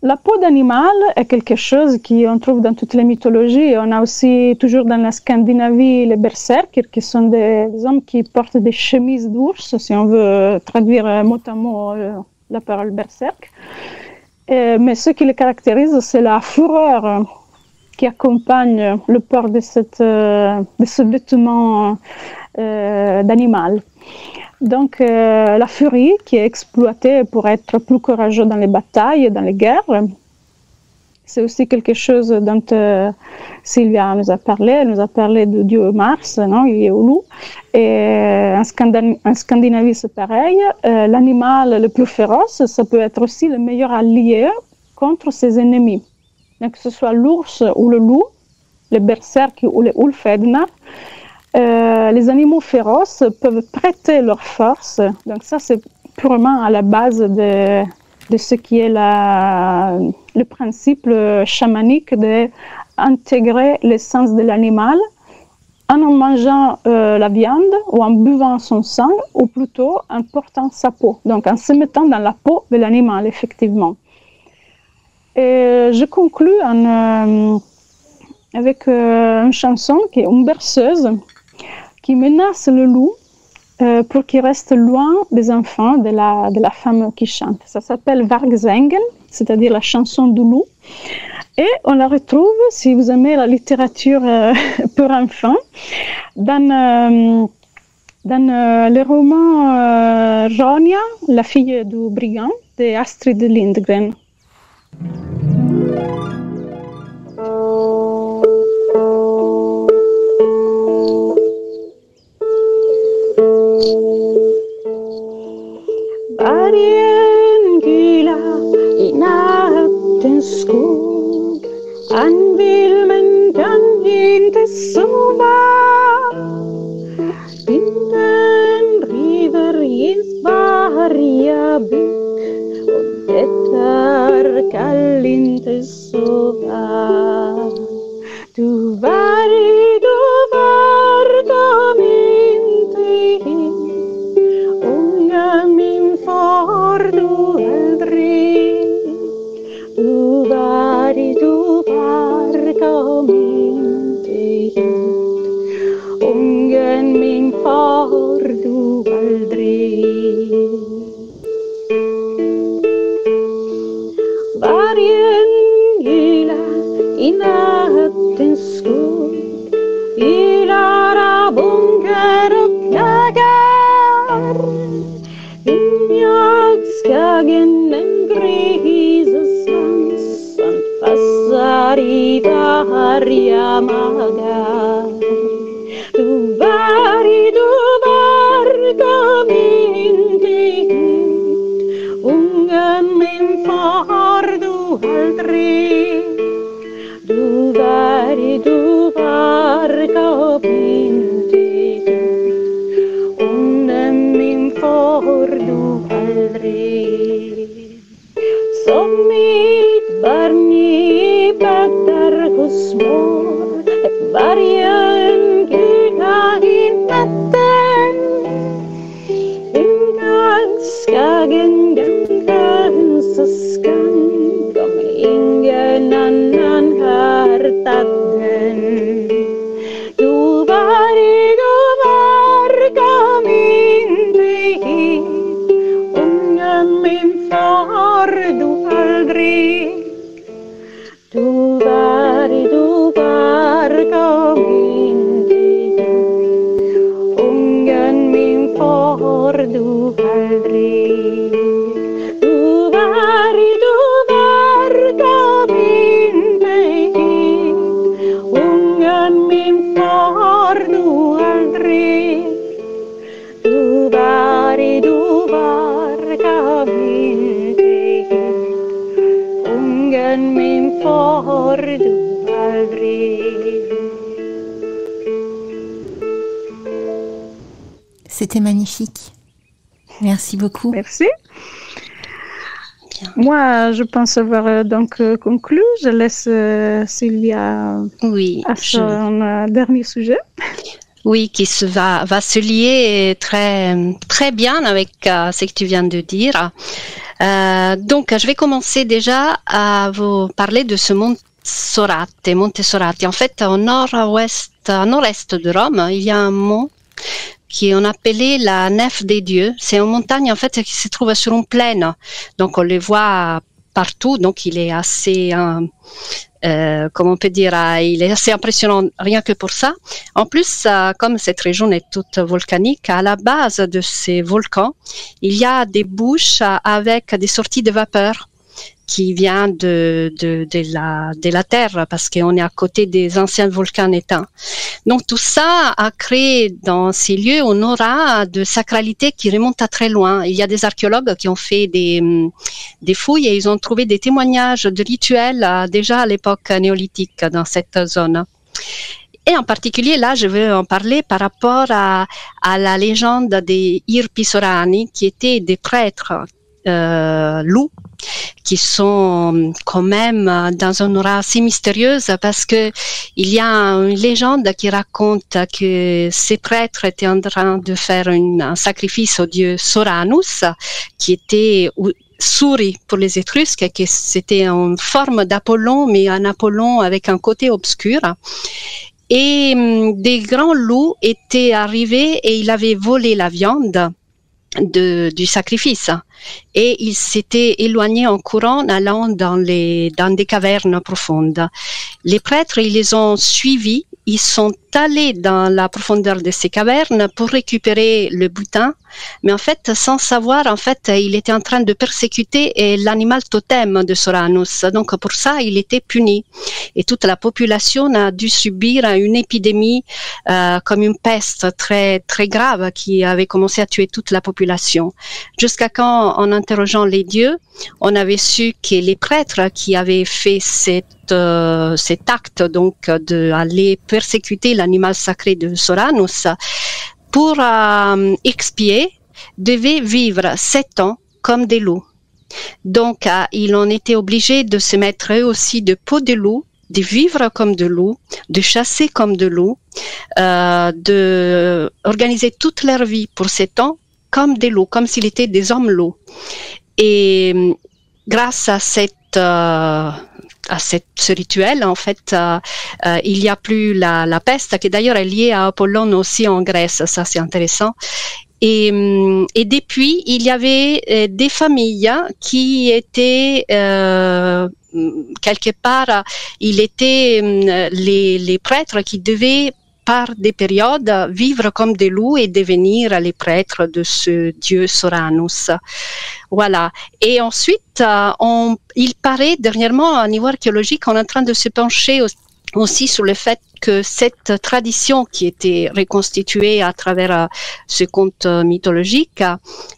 La peau d'animal est quelque chose qu'on trouve dans toutes les mythologies. On a aussi, toujours dans la Scandinavie, les berserkers, qui sont des hommes qui portent des chemises d'ours, si on veut traduire mot à mot la parole berserk. Mais ce qui les caractérise, c'est la fureur qui accompagne le port de ce vêtement d'animal. Donc, la furie qui est exploitée pour être plus courageux dans les batailles, dans les guerres, c'est aussi quelque chose dont Sylvia nous a parlé. Elle nous a parlé du dieu Mars, non, il est au loup. Et en Scandinavie, c'est pareil. L'animal le plus féroce, ça peut être aussi le meilleur allié contre ses ennemis. Donc, que ce soit l'ours ou le loup, les berserk ou les ulfednar, les animaux féroces peuvent prêter leur force. Donc ça, c'est purement à la base de ce qui est le principe chamanique d'intégrer l'essence de l'animal en mangeant la viande ou en buvant son sang, ou plutôt en portant sa peau. Donc en se mettant dans la peau de l'animal, effectivement. Et je conclus avec une chanson qui est une berceuse qui menace le loup pour qu'il reste loin des enfants de la femme qui chante. Ça s'appelle Vargsägen, c'est-à-dire la chanson du loup. Et on la retrouve, si vous aimez la littérature pour enfants, dans le roman Ronja, la fille du brigand, de Astrid Lindgren. Vargen gula i nattens skog, han vill men kan inte sova. Vinden driver i varje buk och det kan inte sova. Du var kom inte in, unga min far du aldrig. Du var kom inte hit, ungen min far du aldrig. Vargen gula i nattens skog, ylar bunkar och knaggar. Injagsskagen en grisesvans som passar i darja magar. Du var kom inte hit, ungen min far du aldrig. Du var Ungen min far nu aldrig. Du var gav inte gift. Ungen min far du aldrig. C'était magnifique. Merci beaucoup. Merci. Bien. Moi, je pense avoir donc conclu. Je laisse Sylvia à son dernier sujet. Oui, qui va se lier très bien avec ce que tu viens de dire. Donc, je vais commencer déjà à vous parler de ce Monte Sorate. En fait, au nord-est de Rome, il y a un mont qu'on appelait la Nef des Dieux. C'est une montagne en fait qui se trouve sur une plaine, donc on le voit partout. Donc il est assez, comment on peut dire, il est assez impressionnant rien que pour ça. En plus, comme cette région est toute volcanique, à la base de ces volcans, il y a des bouches avec des sorties de vapeur qui vient de la terre, parce qu'on est à côté des anciens volcans éteints. Donc tout ça a créé dans ces lieux une aura de sacralité qui remonte à très loin. Il y a des archéologues qui ont fait des fouilles et ils ont trouvé des témoignages de rituels déjà à l'époque néolithique dans cette zone. Et en particulier, là, je veux en parler par rapport à la légende des Irpi Sorani, qui étaient des prêtres loups, qui sont quand même dans une aura assez mystérieuse, parce que il y a une légende qui raconte que ces prêtres étaient en train de faire un sacrifice au dieu Soranus, qui était Suri pour les Étrusques, que c'était en forme d'Apollon, mais un Apollon avec un côté obscur. Et des grands loups étaient arrivés et ils avaient volé la viande du sacrifice, et ils s'étaient éloignés en courant, allant dans des cavernes profondes. Les prêtres, ils les ont suivis, ils sont allés dans la profondeur de ces cavernes pour récupérer le butin, mais en fait, sans savoir, en fait, il était en train de persécuter l'animal totem de Soranus. Donc pour ça, il était puni. Et toute la population a dû subir une épidémie comme une peste très très grave qui avait commencé à tuer toute la population. Jusqu'à quand, en interrogeant les dieux, on avait su que les prêtres qui avaient fait cet acte, donc d'aller persécuter l'animal sacré de Soranus, pour expier, devaient vivre 7 ans comme des loups. Donc, ils ont été obligés de se mettre eux aussi de peau de loup, de vivre comme de loups, de chasser comme de loups, de organiser toute leur vie pour 7 ans comme des loups, comme s'ils étaient des hommes loups. Et grâce à ce rituel, en fait, il n'y a plus la peste, qui d'ailleurs est liée à Apollon aussi en Grèce. Ça, c'est intéressant. Et depuis, il y avait des familles qui étaient quelque part, il était les prêtres qui devaient par des périodes vivre comme des loups et devenir les prêtres de ce dieu Soranus. Voilà. Et ensuite, il paraît dernièrement au niveau archéologique, on est en train de se pencher aussi sur le fait que cette tradition qui était reconstituée à travers ce conte mythologique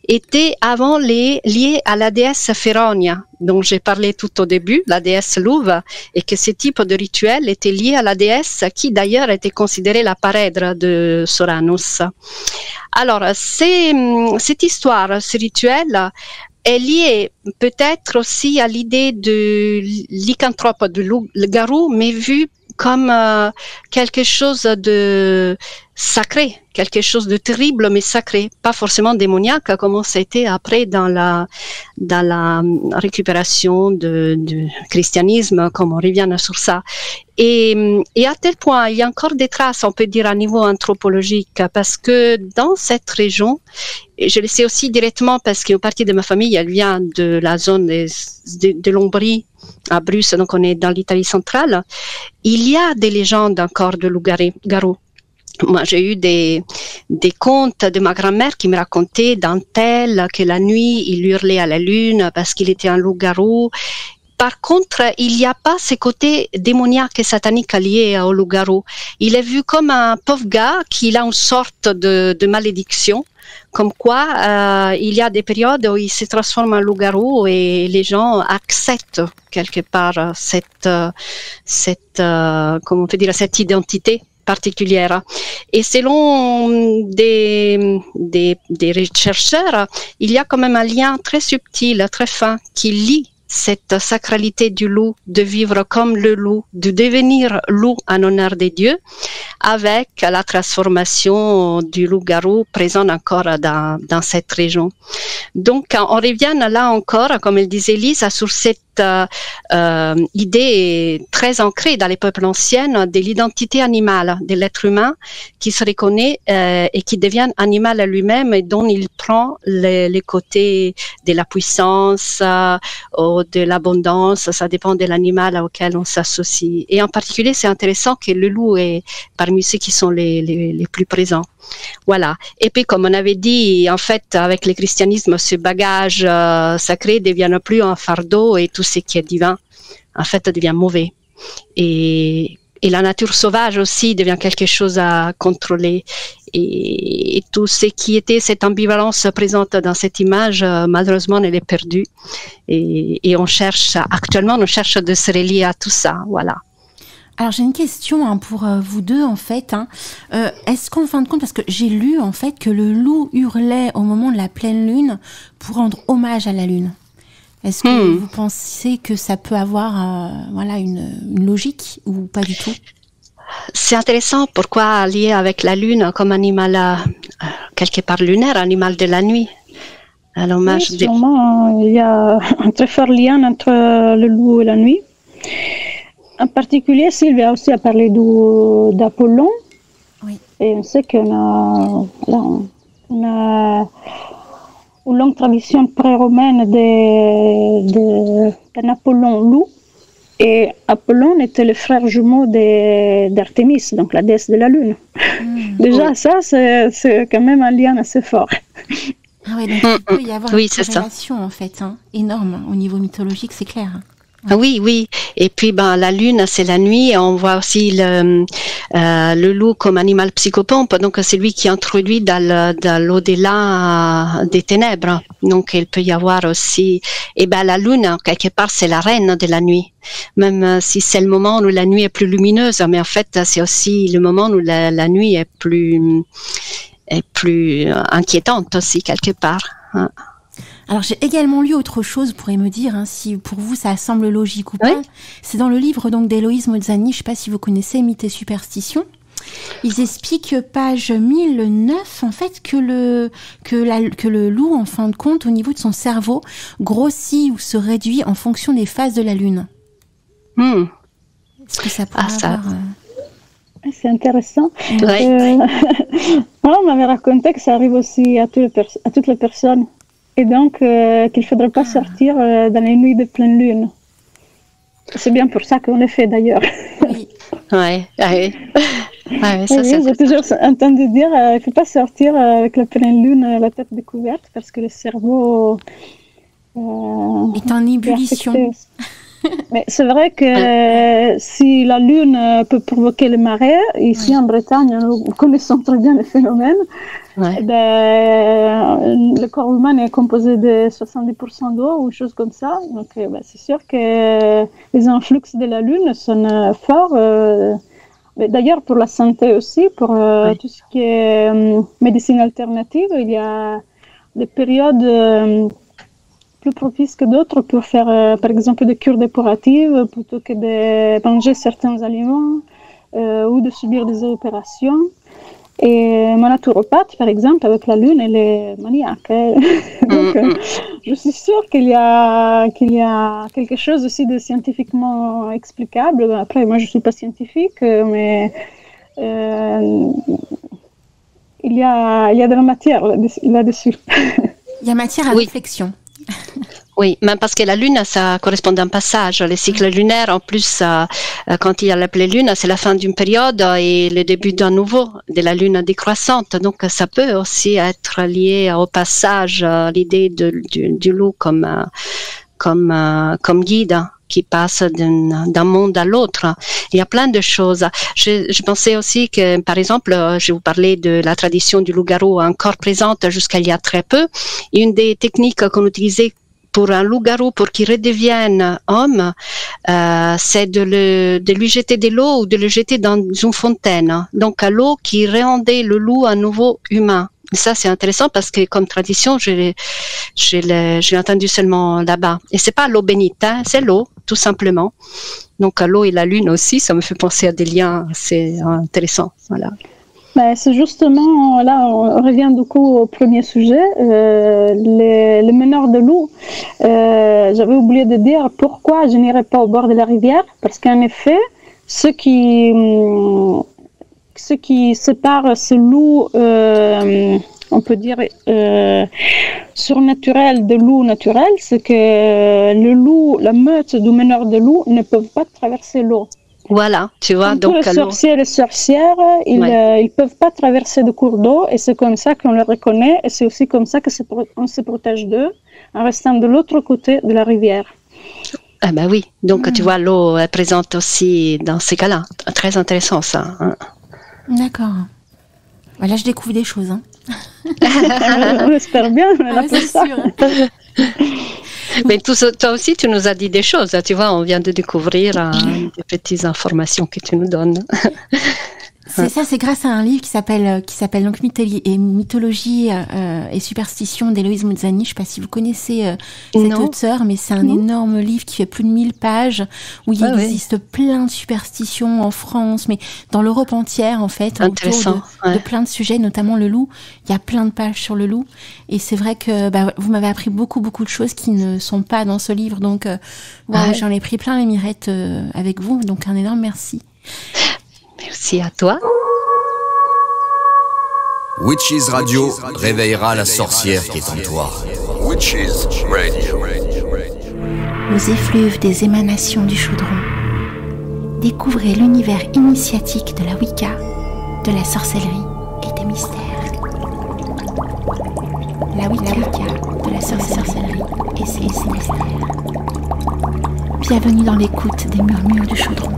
était avant liée à la déesse Féronia, dont j'ai parlé tout au début, la déesse louve, et que ce type de rituel était lié à la déesse qui d'ailleurs était considérée la parèdre de Soranus. Alors, cette histoire, ce rituel, est liée peut-être aussi à l'idée de lycanthrope, de loup-garou, mais vu comme quelque chose de sacré, quelque chose de terrible mais sacré, pas forcément démoniaque comme ça a été après dans la récupération du christianisme, comme on revient sur ça. Et à tel point, il y a encore des traces, on peut dire, à niveau anthropologique, parce que dans cette région, et je le sais aussi directement parce qu'une partie de ma famille, elle vient de la zone de l'Ombrie, à Bruce, donc on est dans l'Italie centrale, il y a des légendes encore de loup-garou. Moi, j'ai eu des contes de ma grand-mère qui me racontaient d'un tel que la nuit, il hurlait à la lune parce qu'il était un loup-garou. Par contre, il n'y a pas ces côtés démoniaques et sataniques liés au loup-garou. Il est vu comme un pauvre gars qui a une sorte de malédiction. Comme quoi, il y a des périodes où il se transforme en loup-garou et les gens acceptent quelque part cette identité particulière. Et selon des chercheurs, il y a quand même un lien très subtil, très fin, qui lie cette sacralité du loup, de vivre comme le loup, de devenir loup en honneur des dieux, avec la transformation du loup-garou présent encore dans cette région. Donc, on revient là encore, comme elle disait Lisa, sur cette idée très ancrée dans les peuples anciens de l'identité animale de l'être humain qui se reconnaît et qui devient animal à lui-même et dont il prend les côtés de la puissance ou de l'abondance, ça dépend de l'animal auquel on s'associe. Et en particulier, c'est intéressant que le loup est parmi ceux qui sont les plus présents. Voilà. Et puis, comme on avait dit, en fait, avec le christianisme, ce bagage sacré devient plus un fardeau et tout ce qui est divin, en fait, devient mauvais. Et la nature sauvage aussi devient quelque chose à contrôler. Et tout ce qui était cette ambivalence présente dans cette image, malheureusement, elle est perdue. Et actuellement, on cherche de se relier à tout ça. Voilà. Alors j'ai une question pour vous deux en fait. Est-ce qu'en fin de compte, parce que j'ai lu en fait que le loup hurlait au moment de la pleine lune pour rendre hommage à la lune. Est-ce que vous pensez que ça peut avoir une logique ou pas du tout? C'est intéressant. Pourquoi lié avec la lune comme animal quelque part lunaire, animal de la nuit? Oui, sûrement, il y a un très fort lien entre le loup et la nuit. En particulier, Sylvia aussi a parlé d'Apollon. Oui. Et on sait qu'on a une longue tradition pré-romaine d'un Apollon loup. Et Apollon était le frère jumeau d'Artémis, donc la déesse de la lune. Déjà, ça, c'est quand même un lien assez fort. Ah oui, donc il peut y avoir une corrélation en fait, énorme au niveau mythologique, c'est clair. Oui. Et puis, la lune, c'est la nuit. On voit aussi le loup comme animal psychopompe. Donc, c'est lui qui introduit dans l'au-delà des ténèbres. Donc, il peut y avoir aussi, la lune, quelque part, c'est la reine de la nuit. Même si c'est le moment où la nuit est plus lumineuse. Mais en fait, c'est aussi le moment où la nuit est plus inquiétante aussi, quelque part. Alors j'ai également lu autre chose, vous pourrez me dire si pour vous ça semble logique ou pas. Oui. C'est dans le livre donc d'Héloïse Mozzani, je ne sais pas si vous connaissez Mythes et superstitions. Ils expliquent page 1009 en fait que le loup en fin de compte au niveau de son cerveau grossit ou se réduit en fonction des phases de la lune. Est-ce que ça pourrait avoir... C'est intéressant. Oui. On m'avait raconté que ça arrive aussi à toutes les personnes. Et donc, qu'il ne faudrait pas sortir dans les nuits de pleine lune. C'est bien pour ça qu'on le fait d'ailleurs. Oui. J'ai toujours entendu dire qu'il ne faut pas sortir avec la pleine lune la tête découverte parce que le cerveau est en ébullition. Mais c'est vrai que si la lune peut provoquer les marées, ici en Bretagne, nous connaissons très bien le phénomène. Le corps humain est composé de 70% d'eau ou chose comme ça. Donc, c'est sûr que les influx de la lune sont forts. Mais d'ailleurs, pour la santé aussi, pour tout ce qui est médecine alternative, il y a des périodes plus propices que d'autres pour faire, par exemple, des cures depuratives plutôt que de manger certains aliments ou de subir des opérations. Et mon naturopathe, par exemple, avec la lune, elle est maniaque. Donc, je suis sûre qu'il y a quelque chose aussi de scientifiquement explicable. Après, moi, je ne suis pas scientifique, mais il y a de la matière là-dessus. Il y a matière à réflexion. Oui, même parce que la lune, ça correspond à un passage. Les cycles lunaires, en plus, quand il y a la pleine lune, c'est la fin d'une période et le début d'un nouveau, de la lune décroissante. Donc, ça peut aussi être lié au passage, l'idée du loup comme guide qui passe d'un monde à l'autre. Il y a plein de choses. Je pensais aussi que, par exemple, je vous parlais de la tradition du loup-garou encore présente jusqu'à il y a très peu. Une des techniques qu'on utilisait pour un loup-garou, pour qu'il redevienne homme, c'est de lui jeter de l'eau ou de le jeter dans une fontaine. Donc, à l'eau qui rendait le loup à nouveau humain. Et ça, c'est intéressant parce que comme tradition, je l'ai entendu seulement là-bas. Et c'est pas l'eau bénite, hein, c'est l'eau, tout simplement. Donc, l'eau et la lune aussi, ça me fait penser à des liens assez intéressants. Voilà. Ben, c'est justement, là, on revient du coup au premier sujet, les meneurs de loups. J'avais oublié de dire pourquoi je n'irais pas au bord de la rivière, parce qu'en effet, ce qui sépare ce loup, on peut dire, surnaturel de loup naturel, c'est que le loup, la meute du meneur de loup ne peuvent pas traverser l'eau. Voilà, tu vois. Donc, les sorciers et les sorcières, ils peuvent pas traverser de cours d'eau, et c'est comme ça qu'on les reconnaît, et c'est aussi comme ça qu'on se protège d'eux, en restant de l'autre côté de la rivière. Ah ben oui, donc tu vois, l'eau est présente aussi dans ces cas-là. Très intéressant ça. Hein. D'accord. Là, je découvre des choses. Hein. On espère bien, c'est sûr. Mais toi aussi, tu nous as dit des choses. Tu vois, on vient de découvrir des petites informations que tu nous donnes. C'est ça, c'est grâce à un livre qui s'appelle donc Mythologie et superstition d'Héloïse Mozzani. Je ne sais pas si vous connaissez cette auteure, mais c'est un énorme livre qui fait plus de 1000 pages où il existe plein de superstitions en France, mais dans l'Europe entière en fait, autour de plein de sujets, notamment le loup. Il y a plein de pages sur le loup, et c'est vrai que vous m'avez appris beaucoup de choses qui ne sont pas dans ce livre. Donc j'en ai pris plein les mirettes avec vous. Donc un énorme merci. Merci à toi. Witches Radio réveillera la sorcière qui est en toi. Witches Radio. Aux effluves des émanations du chaudron, découvrez l'univers initiatique de la Wicca, de la sorcellerie et des mystères. La Wicca, de la sorcellerie et ses mystères. Bienvenue dans l'écoute des murmures du chaudron.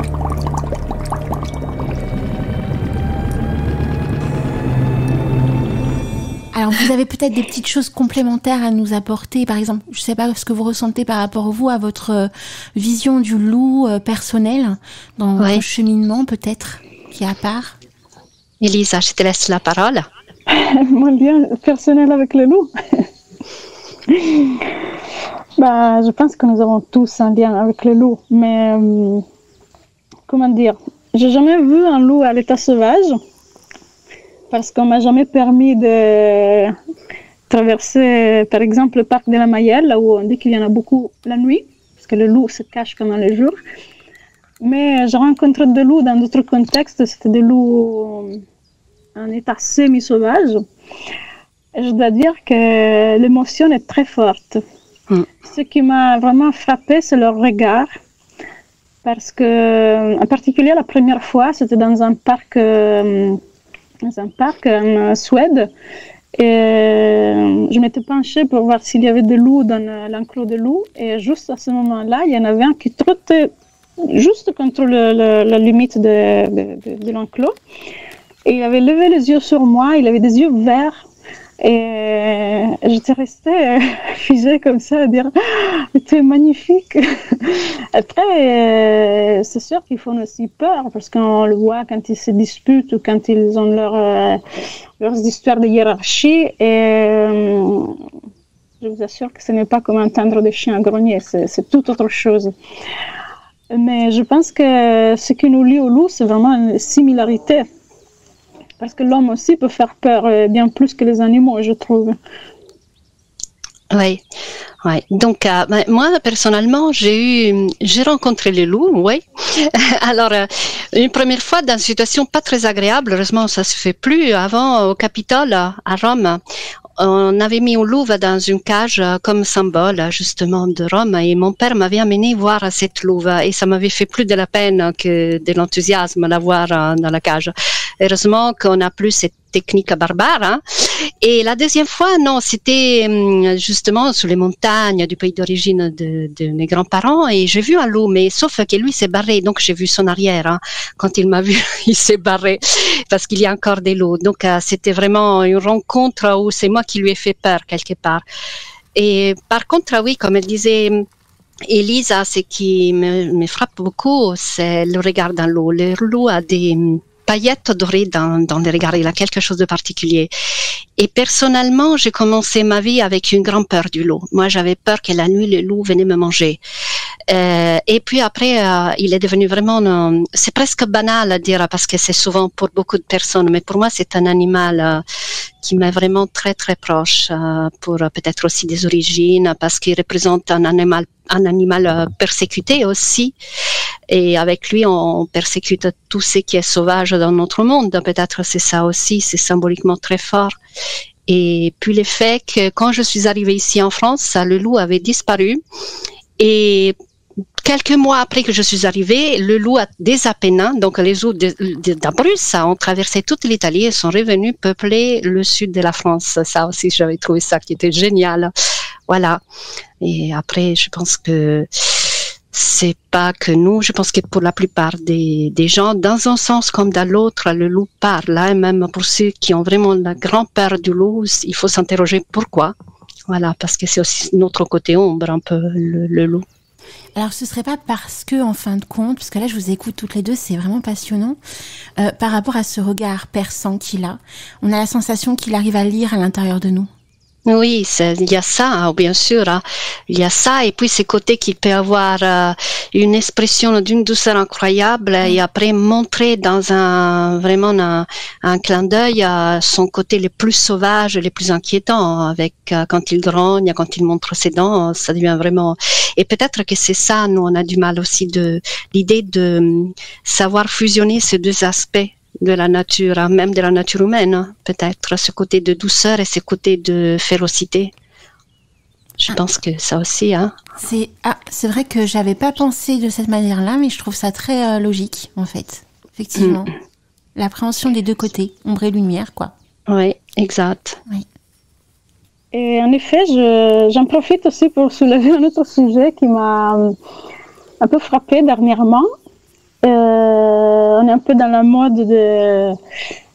Alors, vous avez peut-être des petites choses complémentaires à nous apporter. Par exemple, je ne sais pas ce que vous ressentez par rapport à votre vision du loup personnel dans votre cheminement, peut-être, qui est à part. Elisa, je te laisse la parole. Mon lien personnel avec le loup. Je pense que nous avons tous un lien avec le loup. Mais, comment dire, j'ai jamais vu un loup à l'état sauvage. Parce qu'on m'a jamais permis de traverser, par exemple, le parc de la Mayenne, là où on dit qu'il y en a beaucoup la nuit, parce que le loup se cache pendant le jour. Mais j'ai rencontré des loups dans d'autres contextes, c'était des loups en état semi-sauvage. Et je dois dire que l'émotion est très forte. Ce qui m'a vraiment frappée, c'est leur regard. Parce que, en particulier, la première fois, c'était dans un parc en Suède, et je m'étais penchée pour voir s'il y avait des loups dans l'enclos de loups, et juste à ce moment-là, il y en avait un qui trottait juste contre la limite de l'enclos, et il avait levé les yeux sur moi, il avait des yeux verts, et j'étais restée figée comme ça à dire « tu es magnifique ». Après, c'est sûr qu'ils font aussi peur parce qu'on le voit quand ils se disputent ou quand ils ont leurs histoires de hiérarchie, et je vous assure que ce n'est pas comme entendre des chiens grogner, c'est tout autre chose. Mais je pense que ce qui nous lie au loup, c'est vraiment une similarité. Parce que l'homme aussi peut faire peur bien plus que les animaux, je trouve. Oui. Donc, moi, personnellement, j'ai rencontré les loups, oui. Alors, une première fois dans une situation pas très agréable, heureusement, ça se fait plus. Avant, au Capitole, à Rome, on avait mis un loup dans une cage comme symbole, justement, de Rome, et mon père m'avait amené voir cette louve, et ça m'avait fait plus de la peine que de l'enthousiasme la voir dans la cage. Heureusement qu'on n'a plus cette technique barbare, hein. Et la deuxième fois, non, c'était justement sur les montagnes du pays d'origine de mes grands-parents et j'ai vu un loup, mais sauf que lui s'est barré, donc j'ai vu son arrière. Hein. Quand il m'a vu, il s'est barré parce qu'il y a encore des loups. Donc c'était vraiment une rencontre où c'est moi qui lui ai fait peur quelque part. Et par contre, oui, comme elle disait Elisa, ce qui me frappe beaucoup, c'est le regard dans l'eau. Le loup a des paillettes dorées dans les regards. Il a quelque chose de particulier. Et personnellement, j'ai commencé ma vie avec une grande peur du loup. Moi, j'avais peur que la nuit, le loup venait me manger. Et puis après, il est devenu vraiment... c'est presque banal à dire parce que c'est souvent pour beaucoup de personnes, mais pour moi, c'est un animal qui m'est vraiment très, très proche pour peut-être aussi des origines, parce qu'il représente un animal persécuté aussi. Et avec lui, on persécute tout ce qui est sauvage dans notre monde. Peut-être c'est ça aussi, c'est symboliquement très fort. Et puis le fait que quand je suis arrivée ici en France, le loup avait disparu. Et quelques mois après que je suis arrivée, le loup des Apennins, donc les loups d'Abruzzes, ont traversé toute l'Italie et sont revenus peupler le sud de la France. Ça aussi, j'avais trouvé ça qui était génial. Voilà. Et après, je pense que c'est pas que nous, je pense que pour la plupart des gens, dans un sens comme dans l'autre, le loup parle. Hein, et même pour ceux qui ont vraiment la grande peur du loup, il faut s'interroger pourquoi. Voilà, parce que c'est aussi notre côté ombre, un peu, le loup. Alors, ce serait pas parce que, en fin de compte, parce que là, je vous écoute toutes les deux, c'est vraiment passionnant, par rapport à ce regard perçant qu'il a, on a la sensation qu'il arrive à lire à l'intérieur de nous. Oui, il y a ça, bien sûr. Hein. Il y a ça, et puis ce côté qu'il peut avoir une expression d'une douceur incroyable et après montrer dans vraiment un clin d'œil son côté le plus sauvage, le plus inquiétant. Avec quand il grogne, quand il montre ses dents, ça devient vraiment. Et peut-être que c'est ça, nous on a du mal aussi l'idée de savoir fusionner ces deux aspects de la nature, même de la nature humaine, peut-être, ce côté de douceur et ce côté de férocité. Je pense que ça aussi, hein. C'est vrai que j'avais pas pensé de cette manière-là, mais je trouve ça très logique, en fait. Effectivement. L'appréhension des deux côtés, ombre et lumière, quoi. Oui, exact. Oui. Et en effet, j'en profite aussi pour soulever un autre sujet qui m'a un peu frappée dernièrement. On est un peu dans la mode de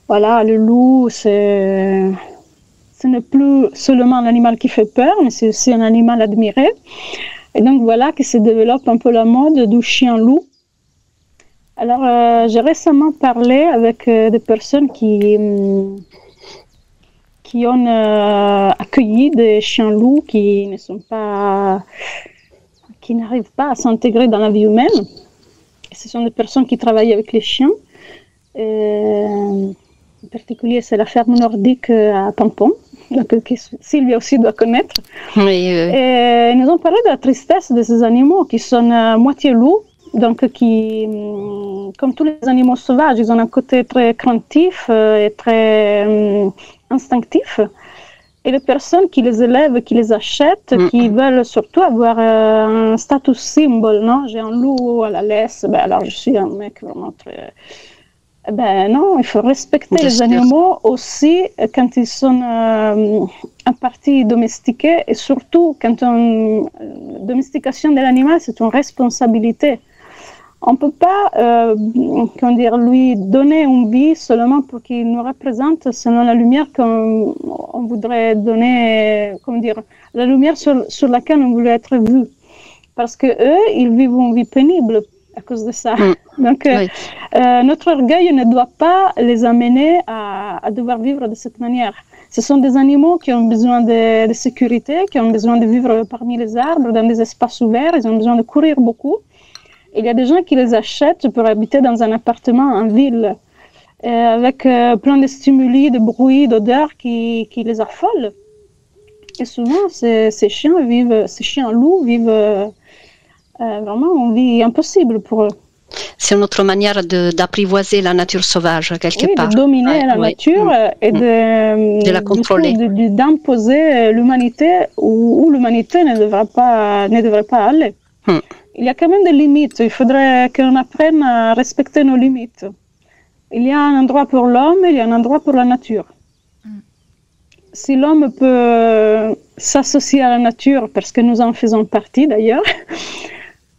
voilà, le loup, ce n'est plus seulement un animal qui fait peur, mais c'est aussi un animal admiré. Et donc voilà que se développe un peu la mode du chien-loup. Alors j'ai récemment parlé avec des personnes qui ont accueilli des chiens-loups qui n'arrivent pas à s'intégrer dans la vie humaine. Ce sont des personnes qui travaillent avec les chiens. En particulier, c'est la ferme nordique à Tampon, que Sylvia aussi doit connaître. Oui. Et ils nous ont parlé de la tristesse de ces animaux qui sont moitié loups, donc qui, comme tous les animaux sauvages, ils ont un côté très craintif et très instinctif. Et les personnes qui les élèvent, qui les achètent, qui veulent surtout avoir un status symbole, non? J'ai un loup à la laisse, alors je suis un mec vraiment très... non, il faut respecter les animaux aussi quand ils sont en partie domestiqués et surtout quand la domestication de l'animal, c'est une responsabilité. On ne peut pas lui donner une vie seulement pour qu'il nous représente selon la lumière qu'on voudrait donner, la lumière sur laquelle on voulait être vu. Parce que eux, ils vivent une vie pénible à cause de ça. Donc, notre orgueil ne doit pas les amener à devoir vivre de cette manière. Ce sont des animaux qui ont besoin de sécurité, qui ont besoin de vivre parmi les arbres, dans des espaces ouverts, ils ont besoin de courir beaucoup. Il y a des gens qui les achètent pour habiter dans un appartement en ville, avec plein de stimuli, de bruits, d'odeurs qui les affolent. Et souvent, ces chiens-loups vivent vraiment une vie impossible pour eux. C'est une autre manière d'apprivoiser la nature sauvage, quelque part. De dominer la nature et de la contrôler. D'imposer l'humanité où l'humanité ne devrait pas aller. Il y a quand même des limites. Il faudrait qu'on apprenne à respecter nos limites. Il y a un endroit pour l'homme, il y a un endroit pour la nature. si l'homme peut s'associer à la nature, parce que nous en faisons partie d'ailleurs,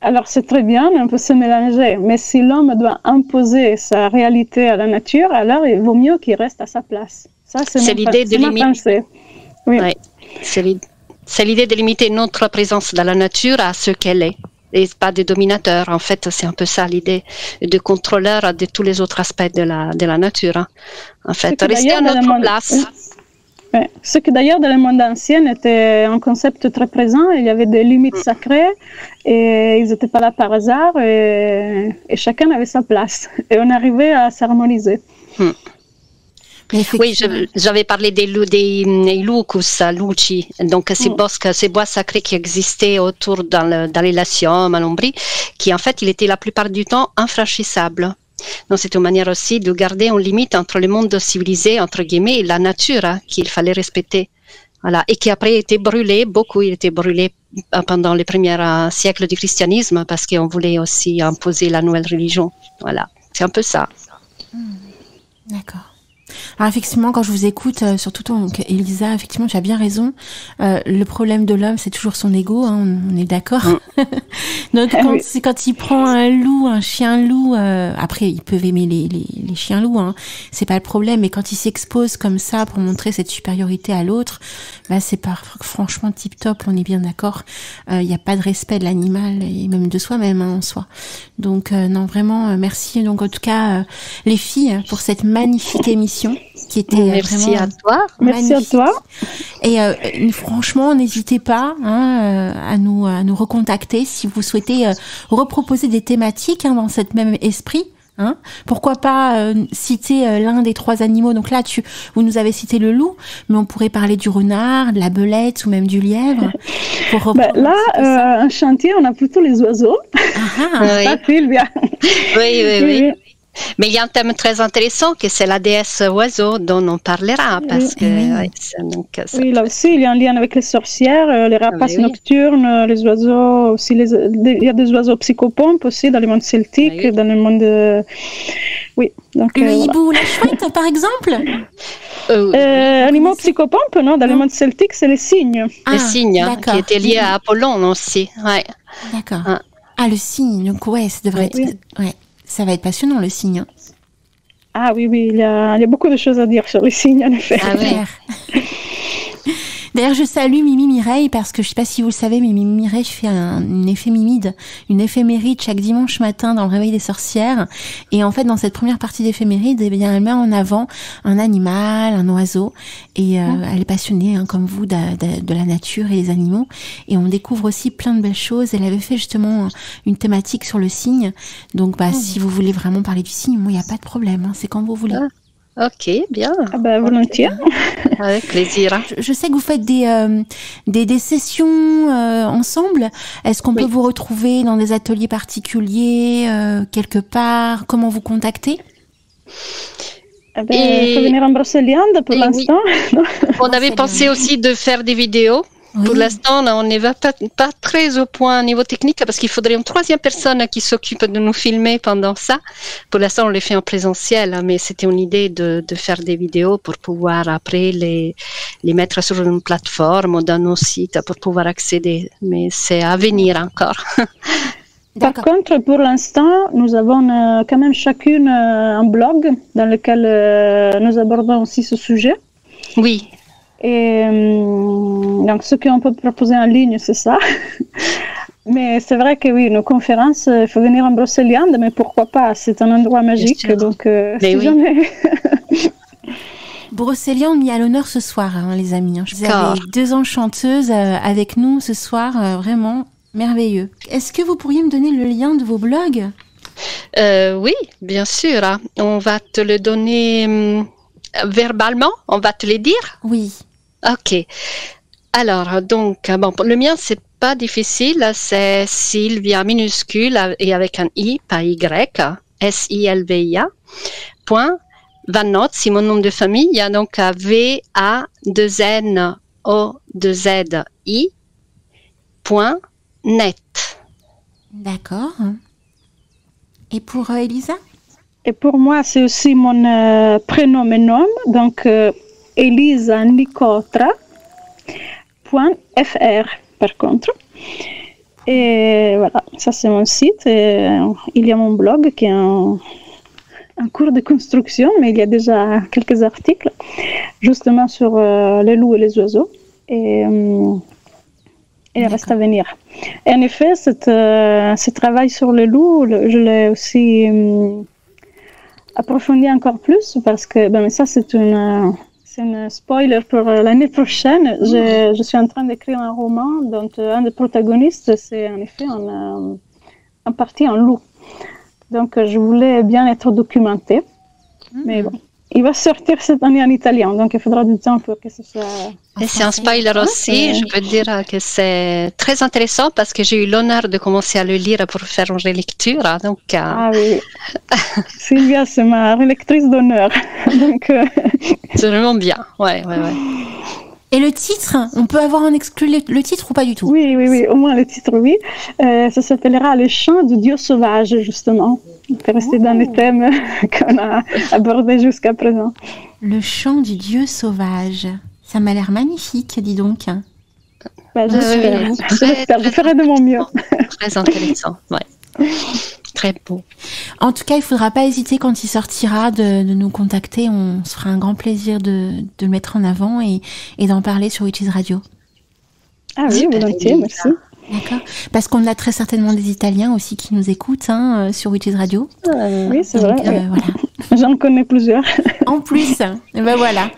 alors c'est très bien, on peut se mélanger. Mais si l'homme doit imposer sa réalité à la nature, alors il vaut mieux qu'il reste à sa place. Ça, c'est l'idée de limiter. Oui. Ouais. C'est l'idée de limiter notre présence dans la nature à ce qu'elle est. Et pas de dominateur. En fait, c'est un peu ça l'idée de contrôleur de tous les autres aspects de la nature. Hein. En fait, rester à notre place. Ouais. Ce que d'ailleurs dans le monde ancien était un concept très présent. Il y avait des limites sacrées et ils n'étaient pas là par hasard et chacun avait sa place. Et on arrivait à s'harmoniser. Oui, j'avais parlé des lucus, luci, donc ces bois sacrés qui existaient autour dans les Latium, à l'Ombrie, qui en fait, il était la plupart du temps infranchissables. Donc c'est une manière aussi de garder une limite entre le monde civilisé, entre guillemets, et la nature qu'il fallait respecter. Voilà. Et qui après était brûlé, il était brûlé pendant les premiers siècles du christianisme parce qu'on voulait aussi imposer la nouvelle religion. Voilà, c'est un peu ça. D'accord. Alors effectivement, quand je vous écoute, surtout donc Elisa, effectivement, tu as bien raison. Le problème de l'homme, c'est toujours son ego, hein, on est d'accord. Donc quand il prend un loup, un chien loup, après ils peuvent aimer les chiens loups, hein, c'est pas le problème. Mais quand il s'expose comme ça pour montrer cette supériorité à l'autre, bah c'est pas franchement tip top. On est bien d'accord. Il y a pas de respect de l'animal et même de soi-même hein, en soi. Donc non vraiment, merci. Donc en tout cas les filles pour cette magnifique émission. Qui était merci à toi. Merci à toi. Et franchement, n'hésitez pas à nous recontacter si vous souhaitez reproposer des thématiques dans cette même esprit. Hein. Pourquoi pas citer l'un des 3 animaux. Donc là, vous nous avez cité le loup, mais on pourrait parler du renard, de la belette ou même du lièvre. Un chantier, on a plutôt les oiseaux. Oui. Sylvia. Oui. Mais il y a un thème très intéressant que c'est la déesse oiseau dont on parlera parce que oui, là aussi il y a un lien avec les sorcières, les rapaces nocturnes, les oiseaux aussi, il y a des oiseaux psychopompes aussi dans le monde celtique, dans le monde donc, le hibou, la chouette par exemple. Animaux psychopompes, non, dans le monde celtique c'est les cygnes. Les cygnes qui étaient liés à Apollon aussi. Ouais. D'accord. Le cygne, donc ça devrait être. Ouais. Ça va être passionnant, le cygne. Hein. Ah oui, il y a beaucoup de choses à dire sur les cygnes, en effet. Ah ouais. D'ailleurs, je salue Mimi Mireille parce que je ne sais pas si vous le savez, mais Mimi Mireille fait une éphéméride chaque dimanche matin dans le Réveil des sorcières. Et en fait, dans cette première partie d'éphéméride, elle met en avant un animal, un oiseau. Et elle est passionnée, comme vous, de la nature et des animaux. Et on découvre aussi plein de belles choses. Elle avait fait justement une thématique sur le cygne. Donc, si vous voulez vraiment parler du cygne, moi, il n'y a pas de problème. Hein, c'est quand vous voulez. Ok, bien. Volontiers. Avec plaisir. Je sais que vous faites des sessions ensemble. Est-ce qu'on peut vous retrouver dans des ateliers particuliers, quelque part? Comment vous contacter? Il faut venir en Brocéliande pour l'instant. On avait pensé aussi de faire des vidéos. Oui. Pour l'instant, on n'est pas très au point au niveau technique parce qu'il faudrait une 3e personne qui s'occupe de nous filmer pendant ça. Pour l'instant, on les fait en présentiel, mais c'était une idée de faire des vidéos pour pouvoir après les mettre sur une plateforme ou dans nos sites pour pouvoir accéder. Mais c'est à venir encore. Par contre, pour l'instant, nous avons quand même chacune un blog dans lequel nous abordons aussi ce sujet. Oui. Et donc, ce qu'on peut proposer en ligne, c'est ça. Mais c'est vrai que oui, nos conférences, il faut venir en Brocéliande, mais pourquoi pas? C'est un endroit magique, donc jamais... Brocéliande mis à l'honneur ce soir, les amis. Vous avez 2 enchanteuses avec nous ce soir, vraiment merveilleux. Est-ce que vous pourriez me donner le lien de vos blogs? Oui, bien sûr. On va te le donner... verbalement, on va te les dire? Oui. Ok. Alors, donc, le mien, c'est pas difficile. C'est Sylvia minuscule et avec un I, pas Y, SILVIA, point, Vanot, c'est mon nom de famille, donc VANNOZI, point, net. D'accord. Et pour Elisa? Et pour moi, c'est aussi mon prénom et nom, donc ElisaNicotra.fr par contre. Et voilà, ça c'est mon site. Et il y a mon blog qui est en cours de construction, mais il y a déjà quelques articles justement sur les loups et les oiseaux. Et il reste à venir. Et en effet, ce travail sur les loups, je l'ai aussi approfondi encore plus parce que mais ça c'est une spoiler pour l'année prochaine. Je suis en train d'écrire un roman dont un des protagonistes c'est en effet en partie un loup. Donc je voulais bien être documentée, mais bon. Il va sortir cette année en italien, donc il faudra du temps pour que ce soit... Et c'est un spoiler aussi, je peux dire que c'est très intéressant parce que j'ai eu l'honneur de commencer à le lire pour faire une relecture. Donc, Ah oui, Sylvia, c'est ma relectrice d'honneur. Donc, c'est vraiment bien, ouais. Et le titre, on peut avoir en exclu le titre ou pas du tout? Oui, au moins le titre, oui. Ça s'appellera Les chants du Dieu sauvage, justement. On peut rester dans les thèmes qu'on a abordés jusqu'à présent. Le chant du Dieu sauvage. Ça m'a l'air magnifique, dis donc. J'espère. Je ferai de mon mieux. Très intéressant, ouais. Très beau. En tout cas, il ne faudra pas hésiter quand il sortira de nous contacter. On se fera un grand plaisir de le mettre en avant et d'en parler sur Witches Radio. Ah oui, volontiers, merci. D'accord. Parce qu'on a très certainement des Italiens aussi qui nous écoutent sur Witches Radio. Oui, c'est vrai. Voilà. J'en connais plusieurs. En plus, voilà.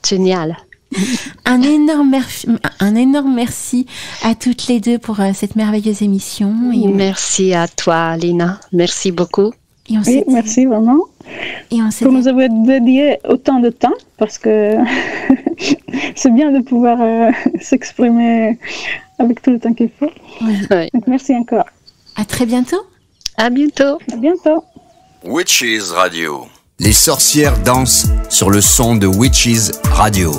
Génial. Un énorme merci à toutes les deux pour cette merveilleuse émission. Et merci à toi, Lina. Merci beaucoup. Oui, merci vraiment. Et pour nous avoir dédié autant de temps, parce que c'est bien de pouvoir s'exprimer avec tout le temps qu'il faut. Oui. Donc, merci encore. À très bientôt. À bientôt. À bientôt. Witches Radio. Les sorcières dansent sur le son de Witches Radio.